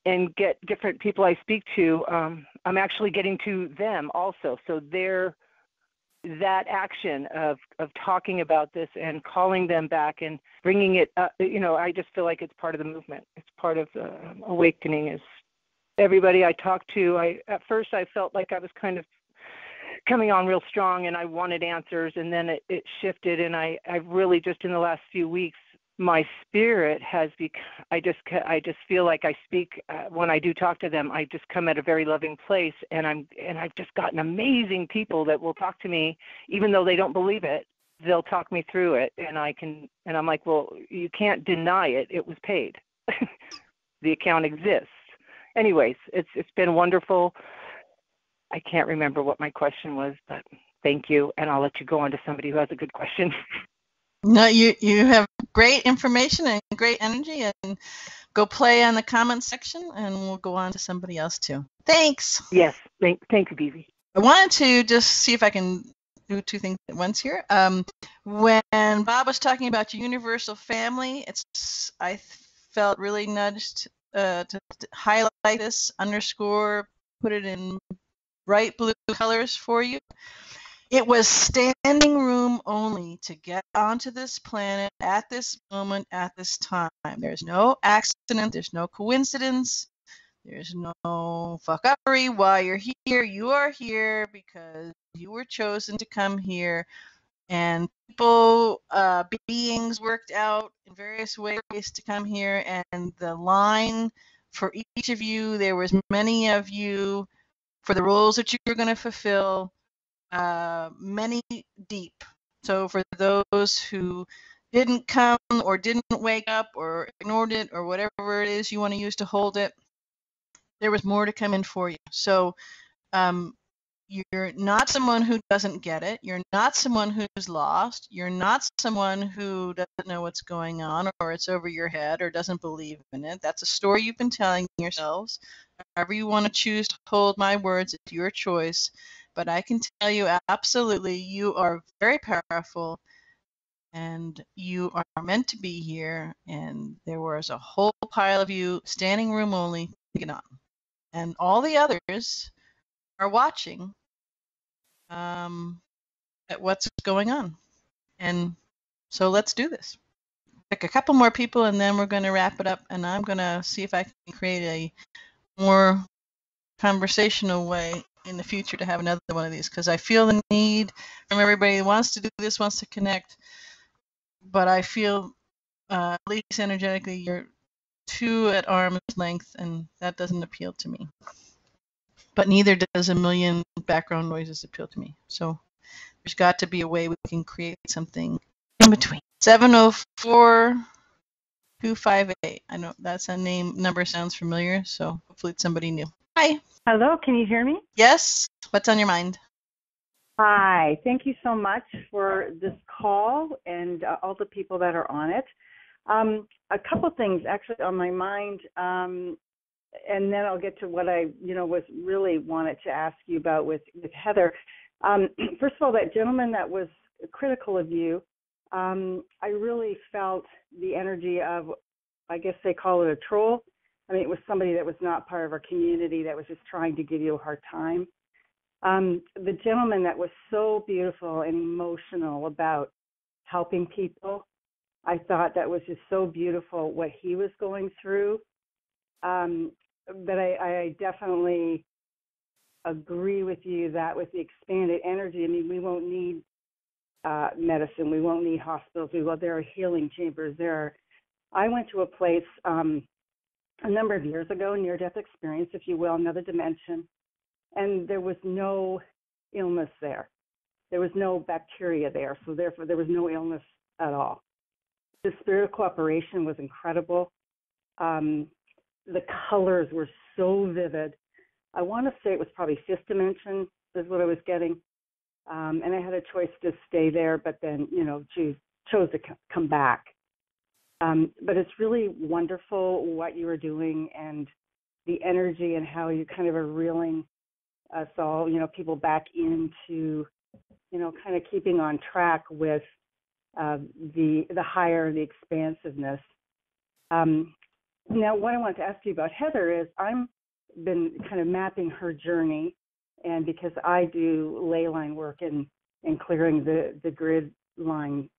and get different people I speak to, I'm actually getting to them also. So that action of talking about this and calling them back and bringing it up, I just feel like it's part of the movement. It's part of the awakening. Is everybody I talked to, at first I felt like I was kind of coming on real strong and I wanted answers, and then it shifted, and I really just in the last few weeks, my spirit has I just feel like I speak when I do talk to them. I just come at a very loving place, and I've just gotten amazing people that will talk to me, even though they don't believe it. They'll talk me through it, and I'm like, well, you can't deny it. It was paid. The account exists. Anyways, it's been wonderful. I can't remember what my question was, but thank you, and I'll let you go on to somebody who has a good question. No, you have great information and great energy, and go play on the comments section, and we'll go on to somebody else too. Thanks. Yes, thank you, Beezy. I wanted to just see if I can do two things at once here. When Bob was talking about your universal family, I felt really nudged to highlight this, underscore, put it in bright blue colors for you. It was standing room only to get onto this planet at this moment, at this time. There's no accident, there's no coincidence, there's no fuckery while you're here. You are here because you were chosen to come here, and people, beings worked out in various ways to come here, and the line for each of you, there was many of you for the roles that you were going to fulfill, many deep. So for those who didn't come or didn't wake up or ignored it or whatever it is you want to use to hold it, there was more to come in for you. So you're not someone who doesn't get it. You're not someone who's lost. You're not someone who doesn't know what's going on or it's over your head or doesn't believe in it. That's a story you've been telling yourselves. However you want to choose to hold my words, it's your choice. But I can tell you absolutely you are very powerful and you are meant to be here. And there was a whole pile of you standing room only to get on. And all the others are watching at what's going on. And so let's do this. Pick a couple more people and then we're going to wrap it up. And I'm going to see if I can create a more conversational way in the future to have another one of these, because I feel the need from everybody who wants to do this, wants to connect. But I feel, at least energetically, you're too at arm's length, and that doesn't appeal to me. But neither does a million background noises appeal to me. So there's got to be a way we can create something in between. 704-258. I know that's a number sounds familiar, so hopefully it's somebody new. Hi. Hello, can you hear me? Yes. What's on your mind? Hi. Thank you so much for this call and all the people that are on it. A couple things actually on my mind, and then I'll get to what I, was really wanted to ask you about with Heather. First of all, that gentleman that was critical of you, I really felt the energy of, I guess they call it a troll. I mean, it was somebody that was not part of our community that was just trying to give you a hard time. The gentleman that was so beautiful and emotional about helping people, I thought that was just so beautiful what he was going through. But I definitely agree with you that with the expanded energy, I mean, we won't need medicine, we won't need hospitals. There are healing chambers. I went to a place a number of years ago, near-death experience, if you will, another dimension, and there was no illness there. There was no bacteria there, so therefore there was no illness at all. The spirit of cooperation was incredible. The colors were so vivid. I want to say it was probably fifth dimension is what I was getting, and I had a choice to stay there, but then, chose to come back. But it's really wonderful what you are doing and the energy and how you kind of are reeling us all, people back into, kind of keeping on track with the higher, the expansiveness. Now, what I want to ask you about Heather is I've been kind of mapping her journey, and because I do ley line work and clearing the grid lines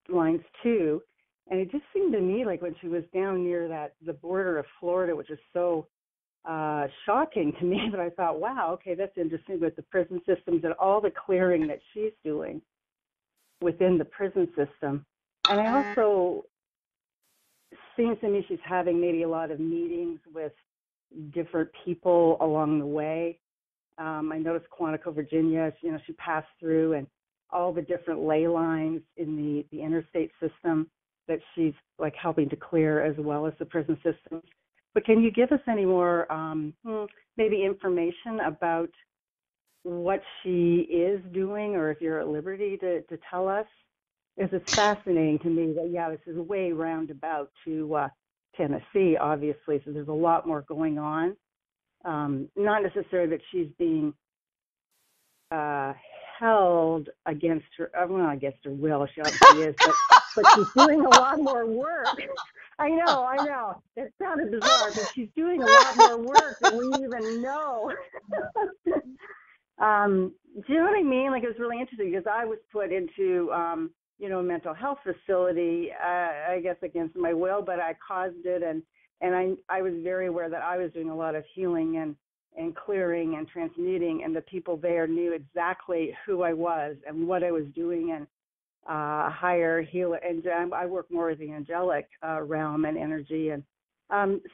too, and it just seemed to me like when she was down near the border of Florida, which is so shocking to me, but I thought, wow, okay, that's interesting with the prison systems and all the clearing that she's doing within the prison system. And I also seems to me she's having maybe a lot of meetings with different people along the way. I noticed Quantico, Virginia, she passed through, and all the different ley lines in the interstate system that she's like helping to clear, as well as the prison systems. But can you give us any more maybe information about what she is doing, or if you're at liberty to tell us? It's fascinating to me that, this is way roundabout to Tennessee, obviously, so there's a lot more going on. Not necessarily that she's being compelled against her, well, not against her will, she obviously is, but she's doing a lot more work. I know. It sounded bizarre, but she's doing a lot more work than we even know. Do you know what I mean? Like, it was really interesting because I was put into, a mental health facility, I guess against my will, but I caused it, and I was very aware that I was doing a lot of healing and clearing and transmuting, and the people there knew exactly who I was and what I was doing, and higher healer, and I work more with the angelic realm and energy, and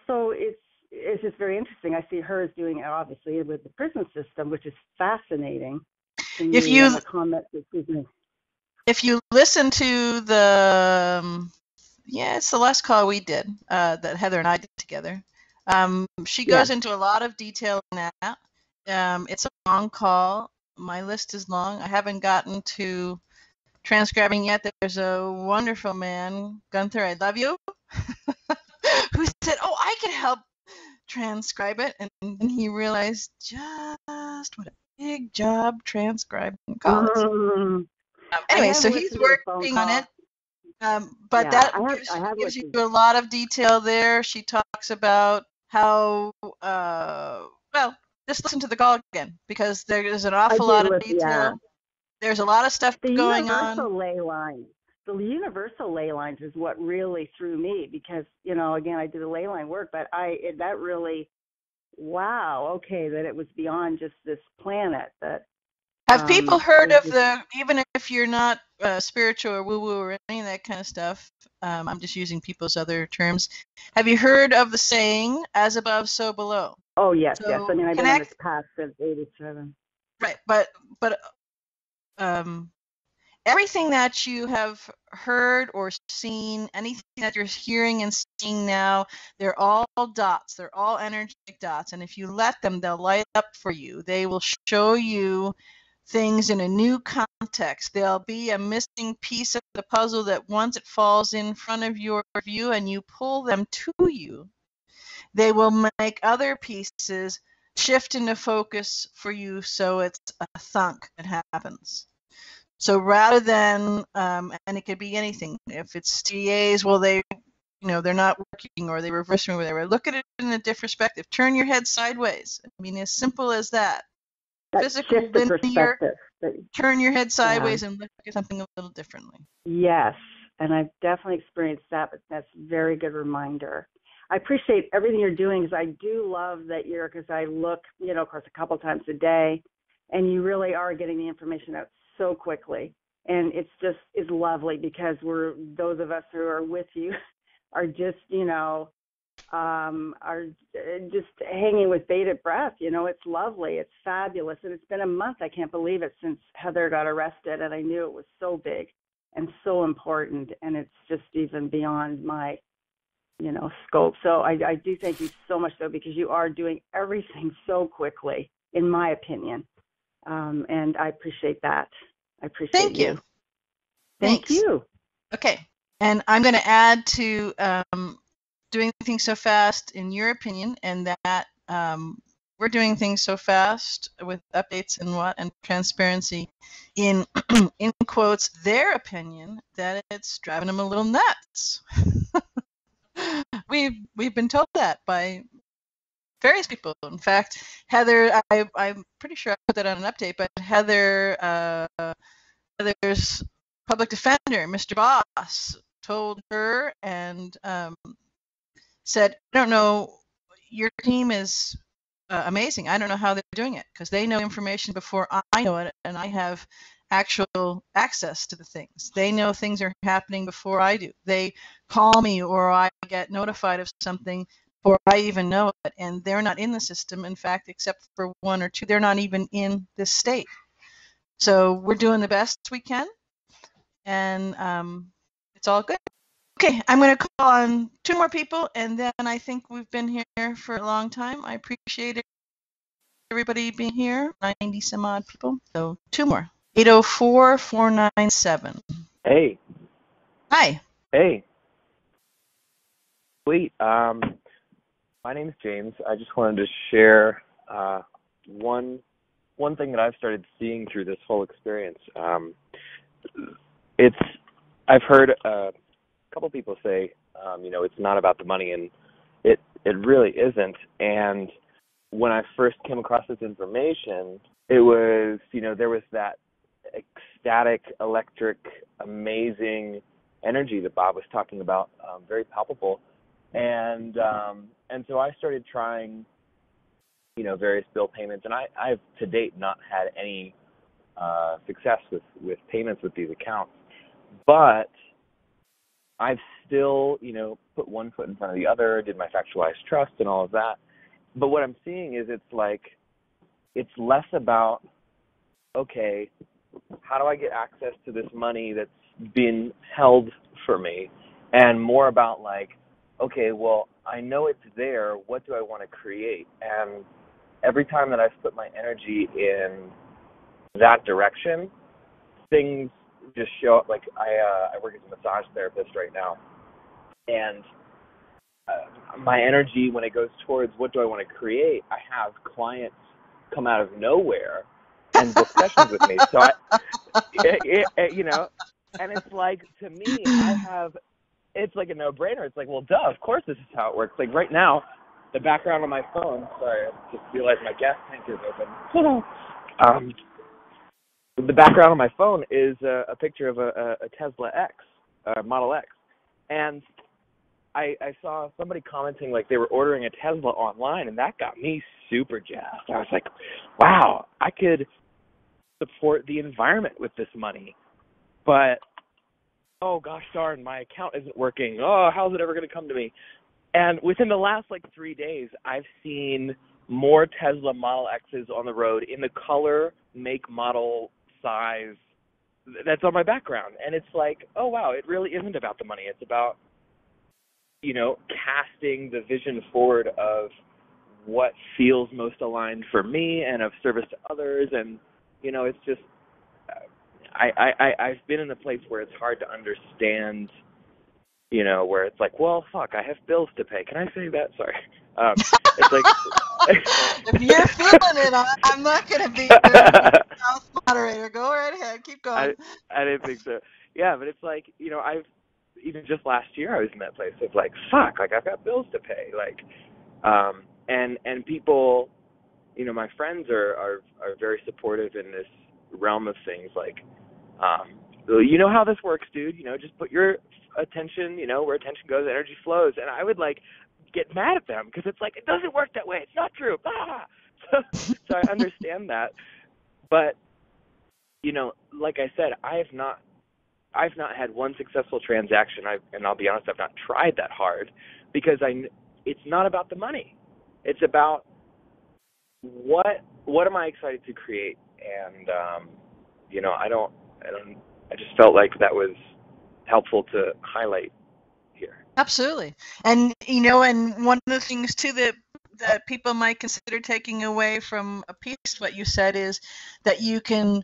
so it's just very interesting. I see her as doing it obviously with the prison system, which is fascinating to me. The comments, excuse me. If you listen to the, it's the last call we did that Heather and I did together. She goes into a lot of detail in that. It's a long call. My list is long. I haven't gotten to transcribing yet. There's a wonderful man, Gunther, I love you, who said, "Oh, I can help transcribe it," and then he realized just what a big job transcribing calls. Anyway, so he's working on it. But that gives you a lot of detail there. She talks about how, just listen to the call again, because there's an awful lot of detail. Yeah. There's a lot of stuff going on. The universal ley lines is what really threw me, because, again, I did the ley line work, but that really, that it was beyond just this planet. That have people heard of even if you're not spiritual or woo-woo or any of that kind of stuff, I'm just using people's other terms, have you heard of the saying, as above, so below? Oh, yes, yes. I mean, I've been in this path since 87. Right, but everything that you have heard or seen, anything that you're hearing and seeing now, they're all dots. They're all energetic dots. And if you let them, they'll light up for you. They will show you things in a new context. There'll be a missing piece of the puzzle that once it falls in front of your view and you pull them to you, they will make other pieces shift into focus for you, so it's a thunk that happens. So rather than, and it could be anything. If it's TAs, well, they're not working, or they reverse me, whatever. Look at it in a different perspective. Turn your head sideways. I mean, as simple as that. Physical, linear, turn your head sideways and look at something a little differently. Yes, and I've definitely experienced that, but that's a very good reminder. I appreciate everything you're doing, because I do love that because I look, of course, a couple times a day, and you really are getting the information out so quickly. And it's lovely, because those of us who are with you are just, are just hanging with bated breath. It's lovely. It's fabulous. And it's been a month, I can't believe it, since Heather got arrested, and I knew it was so big and so important, and it's just even beyond my, scope. So I do thank you so much, though, because you are doing everything so quickly, in my opinion. And I appreciate that. I appreciate you. Thank you. Okay. And I'm going to add to doing things so fast, in your opinion, and that we're doing things so fast with updates and transparency, in quotes, their opinion, that it's driving them a little nuts. We've been told that by various people. In fact, Heather, I'm pretty sure I put that on an update, but Heather's public defender, Mr. Boss, told her and said, I don't know, your team is amazing. I don't know how they're doing it, because they know information before I know it, and I have actual access to the things. They know things are happening before I do. They call me, or I get notified of something before I even know it, and they're not in the system. In fact, except for one or two, they're not even in this state. So we're doing the best we can, and it's all good. Okay, I'm going to call on 2 more people, and then I think we've been here for a long time. I appreciate everybody being here, 90 some odd people. So 2 more. 804-497. Hey. Hi. Hey. Sweet. My name's James. I just wanted to share one one thing that I've started seeing through this whole experience, I've heard a couple people say, it's not about the money, and it really isn't. And when I first came across this information, it was, there was that ecstatic, electric, amazing energy that Bob was talking about, very palpable. And so I started trying, various bill payments, and I've to date not had any success with payments with these accounts. But I've still, put one foot in front of the other, did my factualized trust and all of that. But what I'm seeing is it's less about, okay, how do I get access to this money that's been held for me, and more about okay, well, I know it's there. What do I want to create? And every time that I've put my energy in that direction, things just show up. Like I work as a massage therapist right now, and my energy, when it goes towards what do I want to create, I have clients come out of nowhere and book sessions with me. So and it's to me, it's like a no-brainer. It's well, duh, of course this is how it works. Right now, the background on my phone, sorry, I just realized my gas tank is open. The background on my phone is a picture of a Tesla X, Model X. And I saw somebody commenting they were ordering a Tesla online, and that got me super jazzed. I was like, wow, I could support the environment with this money. But, oh, gosh darn, my account isn't working. Oh, how's it ever going to come to me? And within the last 3 days, I've seen more Tesla Model X's on the road in the color, make, model, size that's on my background. And it's oh, wow, it really isn't about the money. It's about, casting the vision forward of what feels most aligned for me and of service to others. And, it's just, I've been in a place where it's hard to understand, where it's well, fuck, I have bills to pay. Can I say that? Sorry. It's if you're feeling it, I'm not going to be your house moderator. Go right ahead. Keep going. I didn't think so. Yeah, but it's I've, even just last year I was in that place of fuck, I've got bills to pay. And people, my friends are very supportive in this realm of things. You know how this works, dude. Just put your attention, where attention goes, energy flows. And I would get mad at them because it's it doesn't work that way. It's not true. Ah! So I understand that. But, like I said, I've not had one successful transaction. And I'll be honest, I've not tried that hard because it's not about the money. It's about what am I excited to create? And, I just felt like that was helpful to highlight here. Absolutely. And, and one of the things too that people might consider taking away from a piece of what you said is that you can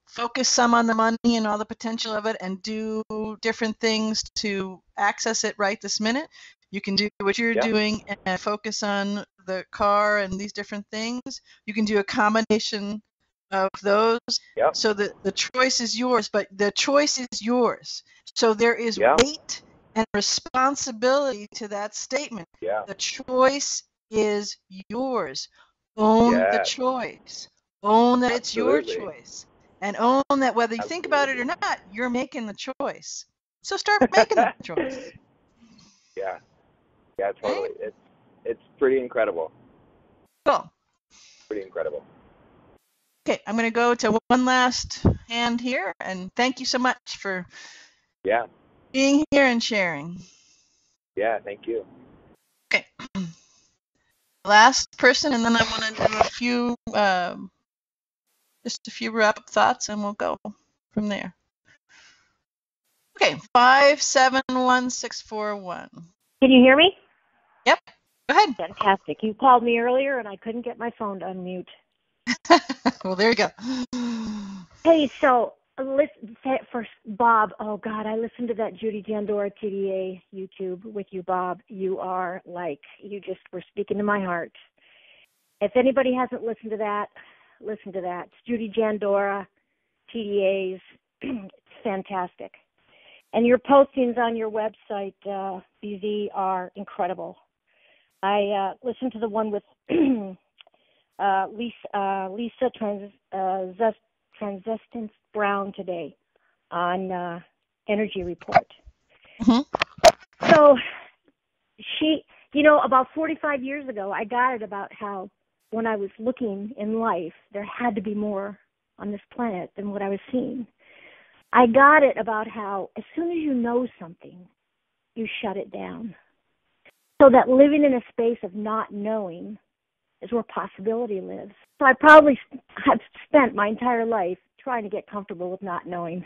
focus some on the money and all the potential of it and do different things to access it right this minute. You can do what you're doing and focus on the car and these different things. You can do a combination of those. So that the choice is yours, but the choice is yours. So there is weight and responsibility to that statement. The choice is yours. Own the choice. Own that it's your choice. And own that whether you think about it or not, you're making the choice. So start making the choice. Yeah, totally. Right? It's pretty incredible. Cool. Pretty incredible. Okay, I'm going to go to one last hand here, and thank you so much for being here and sharing. Yeah, thank you. Okay. Last person, and then I want to do a few, just a few wrap-up thoughts, and we'll go from there. Okay, 571641. Can you hear me? Yep. Go ahead. Fantastic. You called me earlier, and I couldn't get my phone to unmute. Well, there you go. Hey, so listen for Bob. Oh God, I listened to that Judy Jandora TDA YouTube with you, Bob. You are you just were speaking to my heart. If anybody hasn't listened to that, listen to that. It's Judy Jandora, TDAs. It's fantastic. And your postings on your website, BZ, are incredible. I listened to the one with Lisa Transistence Brown today on Energy Report. Mm-hmm. So she, about 45 years ago, I got it about how when I was looking in life, there had to be more on this planet than what I was seeing. I got it about how as soon as you know something, you shut it down. So that living in a space of not knowing is where possibility lives. So I probably have spent my entire life trying to get comfortable with not knowing,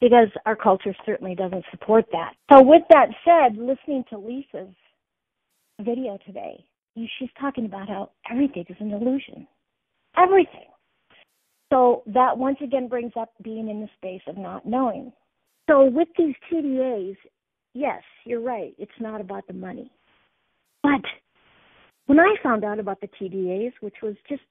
because our culture certainly doesn't support that. So with that said, listening to Lisa's video today, she's talking about how everything is an illusion. Everything. So that once again brings up being in the space of not knowing. So with these TDAs, yes, you're right. It's not about the money. But when I found out about the TDAs, which was just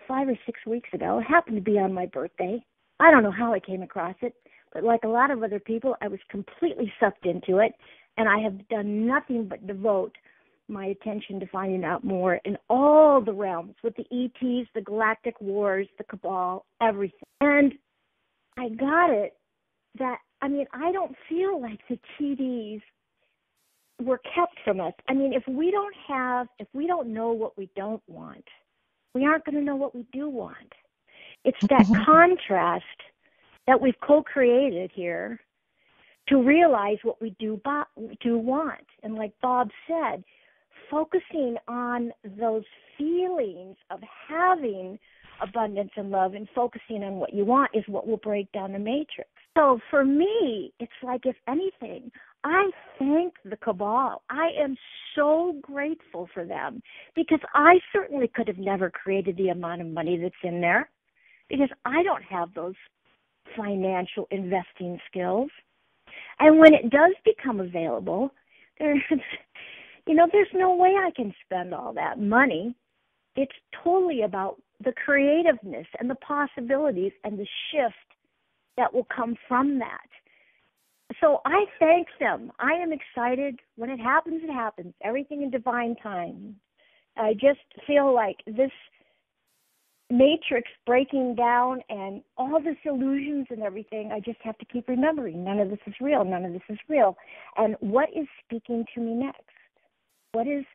5 or 6 weeks ago, it happened to be on my birthday. I don't know how I came across it, but like a lot of other people, I was completely sucked into it, and I have done nothing but devote my attention to finding out more in all the realms, with the ETs, the galactic wars, the cabal, everything. And I got it that, I don't feel like the TDs were kept from us. If we don't know what we don't want, we aren't going to know what we do want. It's that contrast that we've co-created here to realize what we do want. And like Bob said, focusing on those feelings of having abundance and love and focusing on what you want is what will break down the matrix. So for me, it's like, if anything, I thank the cabal. I am so grateful for them, because I certainly could have never created the amount of money that's in there, because I don't have those financial investing skills. And when it does become available, there's no way I can spend all that money. It's totally about the creativeness and the possibilities and the shift that will come from that. So I thank them. I am excited. When it happens, it happens. Everything in divine time. I just feel like this matrix breaking down and all this illusions and everything, I just have to keep remembering, none of this is real, none of this is real. And what is speaking to me next? What is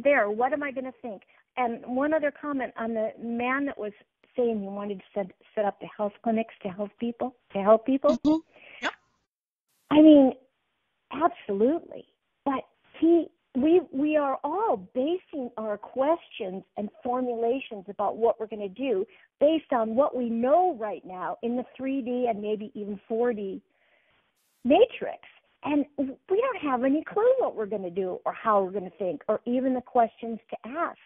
there? What am I going to think? And one other comment on the man that was saying he wanted to set up the health clinics to help people. Mm-hmm. Yep. Absolutely. But we are all basing our questions and formulations about what we're going to do based on what we know right now in the 3D and maybe even 4D matrix. And we don't have any clue what we're going to do or how we're going to think or even the questions to ask.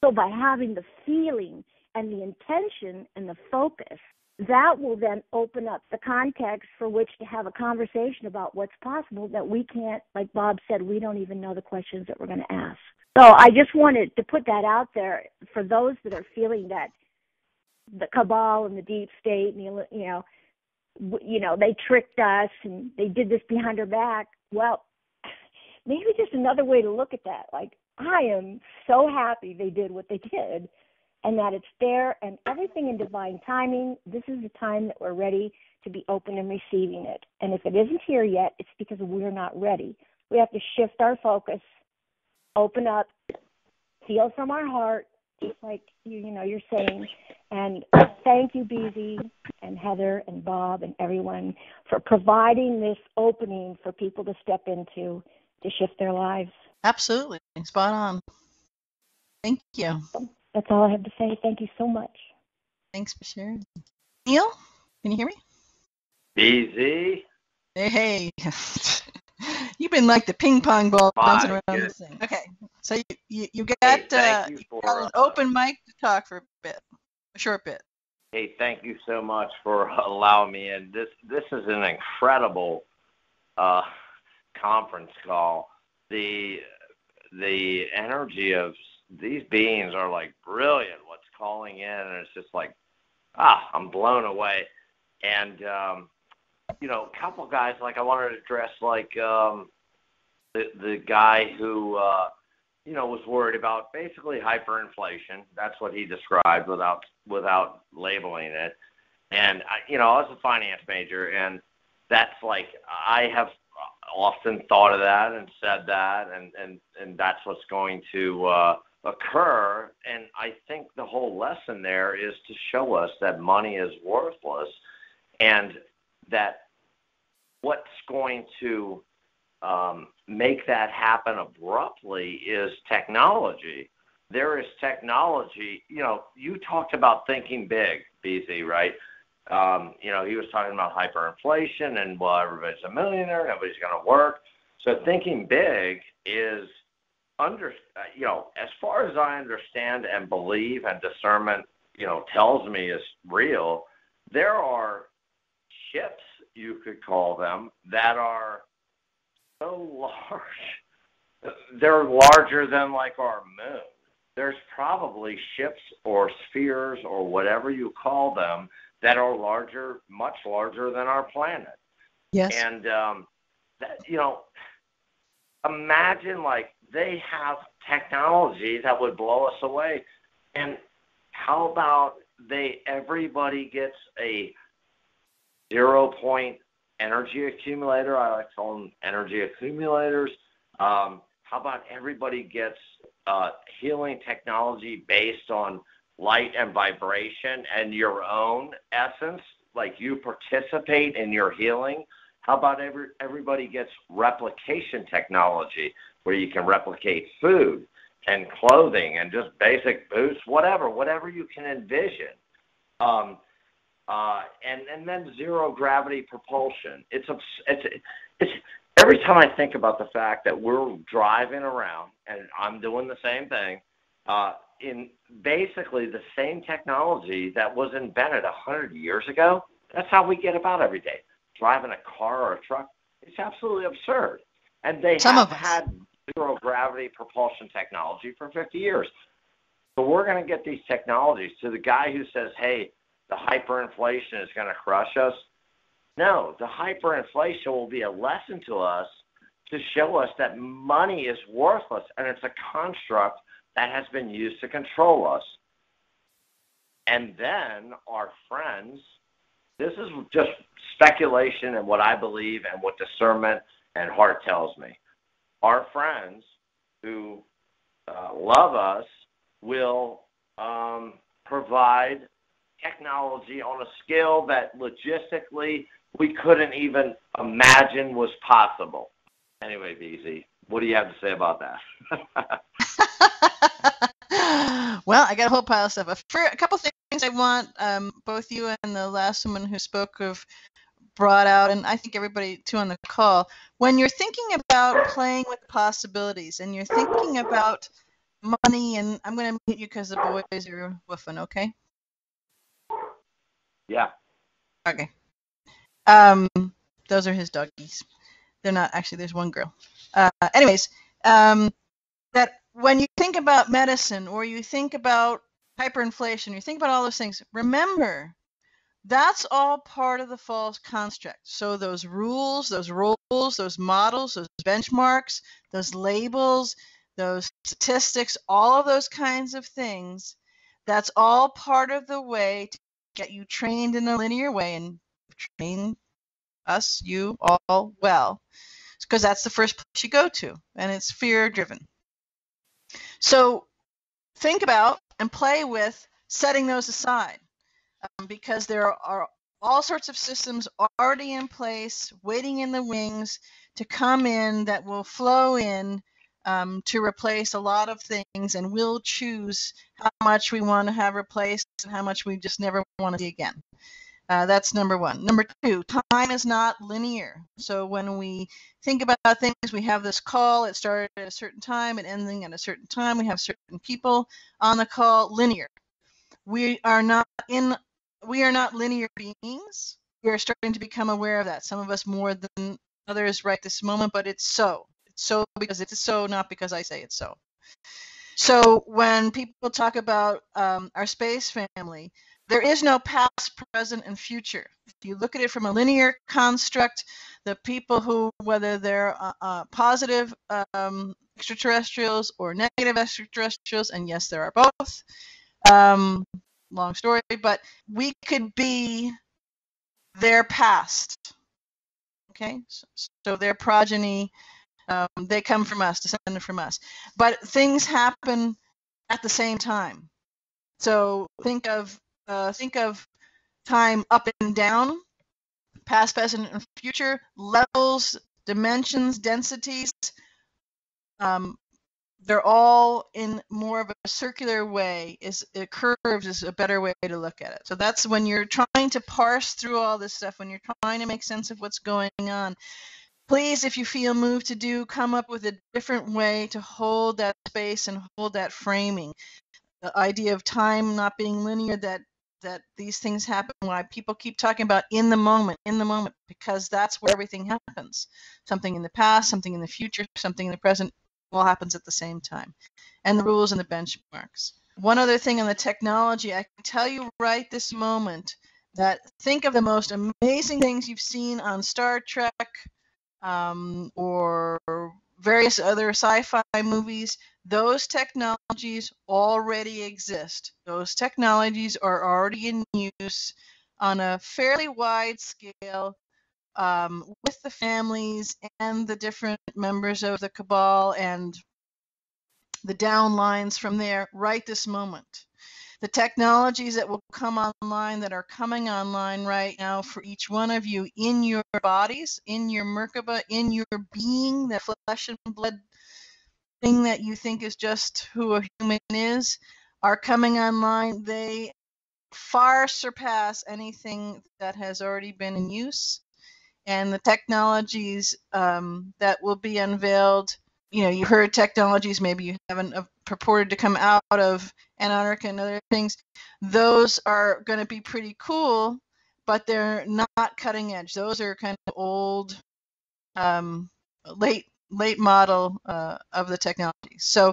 So by having the feeling and the intention and the focus, that will then open up the context for which to have a conversation about what's possible that we can't, like Bob said, we don't even know the questions that we're going to ask. So I just wanted to put that out there for those that are feeling that the cabal and the deep state, and they tricked us and they did this behind our back. Well, maybe just another way to look at that. Like, I am so happy they did what they did and that it's there and everything in divine timing. This is the time that we're ready to be open and receiving it. And if it isn't here yet, it's because we're not ready. We have to shift our focus, open up, feel from our heart, just like you're saying. And thank you, BZ and Heather and Bob and everyone for providing this opening for people to step into to shift their lives. Absolutely. Spot on. Thank you. That's all I have to say. Thank you so much. Thanks for sharing. Neil, can you hear me? BZ? Hey. You've been like the ping pong ball bouncing around this thing. Okay. So you got an open mic to talk for a short bit. Hey, thank you so much for allowing me in. This is an incredible conference call. The energy of these beings are like brilliant. What's calling in, and it's just like, I'm blown away. And a couple guys, like I wanted to address, like the guy who was worried about basically hyperinflation. That's what he described without labeling it. And I was a finance major, and that's like, I have often thought of that and said that, and that's what's going to occur. And I think the whole lesson there is to show us that money is worthless, and that what's going to make that happen abruptly is technology. There is technology. You talked about thinking big, BZ, right? He was talking about hyperinflation and, well, everybody's a millionaire, nobody's going to work. So thinking big is, as far as I understand and believe, and discernment, tells me is real, there are ships, you could call them, that are so large. They're larger than like our moon. There's probably ships or spheres or whatever you call them that are larger, much larger than our planet. Yes. And imagine, like, they have technology that would blow us away. And how about everybody gets a 0-point energy accumulator? I like to call them energy accumulators. How about everybody gets healing technology based on light and vibration and your own essence, like you participate in your healing? How about everybody gets replication technology, where you can replicate food and clothing and just basic boots, whatever you can envision. And then zero gravity propulsion. It's every time I think about the fact that we're driving around, and I'm doing the same thing, in basically the same technology that was invented 100 years ago. That's how we get about every day. Driving a car or a truck, it's absolutely absurd. And they have had zero gravity propulsion technology for 50 years. So we're going to get these technologies. To the guy who says, hey, the hyperinflation is going to crush us, no, the hyperinflation will be a lesson to us to show us that money is worthless, and it's a construct that has been used to control us. And then our friends, this is just speculation and what I believe and what discernment and heart tells me. Our friends who love us will provide technology on a scale that logistically we couldn't even imagine was possible. Anyway, BZ, what do you have to say about that? Well, I got a whole pile of stuff. A couple things I want both you and the last woman who spoke of brought out, and I think everybody too on the call, when you're thinking about playing with possibilities and you're thinking about money, and I'm going to mute you because the boys are woofing, okay? Yeah. Okay. Those are his doggies. They're not, actually, there's one girl. Anyways, that when you think about medicine or you think about hyperinflation, you think about all those things, remember, that's all part of the false construct. So those rules, those roles, those models, those benchmarks, those labels, those statistics, all of those kinds of things, that's all part of the way to get you trained in a linear way and train us, you, all well. Because that's the first place you go to, and it's fear-driven. So think about and play with setting those aside, because there are all sorts of systems already in place, waiting in the wings to come in that will flow in to replace a lot of things, and we'll choose how much we want to have replaced and how much we just never want to see again. That's number one. Number two, time is not linear. So when we think about things, we have this call, it started at a certain time and ending at a certain time. We have certain people on the call, linear. We are not linear beings. We are starting to become aware of that. Some of us more than others right this moment, but it's so. It's so because it is so, not because I say it's so. So when people talk about our space family, there is no past, present, and future. If you look at it from a linear construct, the people who, whether they're positive extraterrestrials or negative extraterrestrials, and yes, there are both, long story, but we could be their past. Okay, so their progeny, they come from us, descended from us. But things happen at the same time. So think of time up and down, past, present, and future, levels, dimensions, densities. They're all in more of a circular way. Curves is a better way to look at it. So that's when you're trying to parse through all this stuff, when you're trying to make sense of what's going on. Please, if you feel moved to do, come up with a different way to hold that space and hold that framing. The idea of time not being linear, that these things happen, why people keep talking about in the moment, because that's where everything happens. Something in the past, something in the future, something in the present, all happens at the same time. And the rules and the benchmarks. One other thing on the technology, I can tell you right this moment that think of the most amazing things you've seen on Star Trek, or various other sci-fi movies. Those technologies already exist. Those technologies are already in use on a fairly wide scale, with the families and the different members of the cabal and the downlines from there right this moment. The technologies that will come online, that are coming online right now for each one of you in your bodies, in your Merkaba, in your being, the flesh and blood thing that you think is just who a human is, are coming online. They far surpass anything that has already been in use. And the technologies that will be unveiled, you heard technologies maybe you haven't purported to come out of Antarctica and other things. Those are going to be pretty cool, but they're not cutting edge. Those are kind of old, late model of the technology. So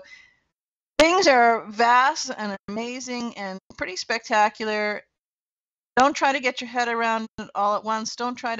things are vast and amazing and pretty spectacular. Don't try to get your head around it all at once. Don't try to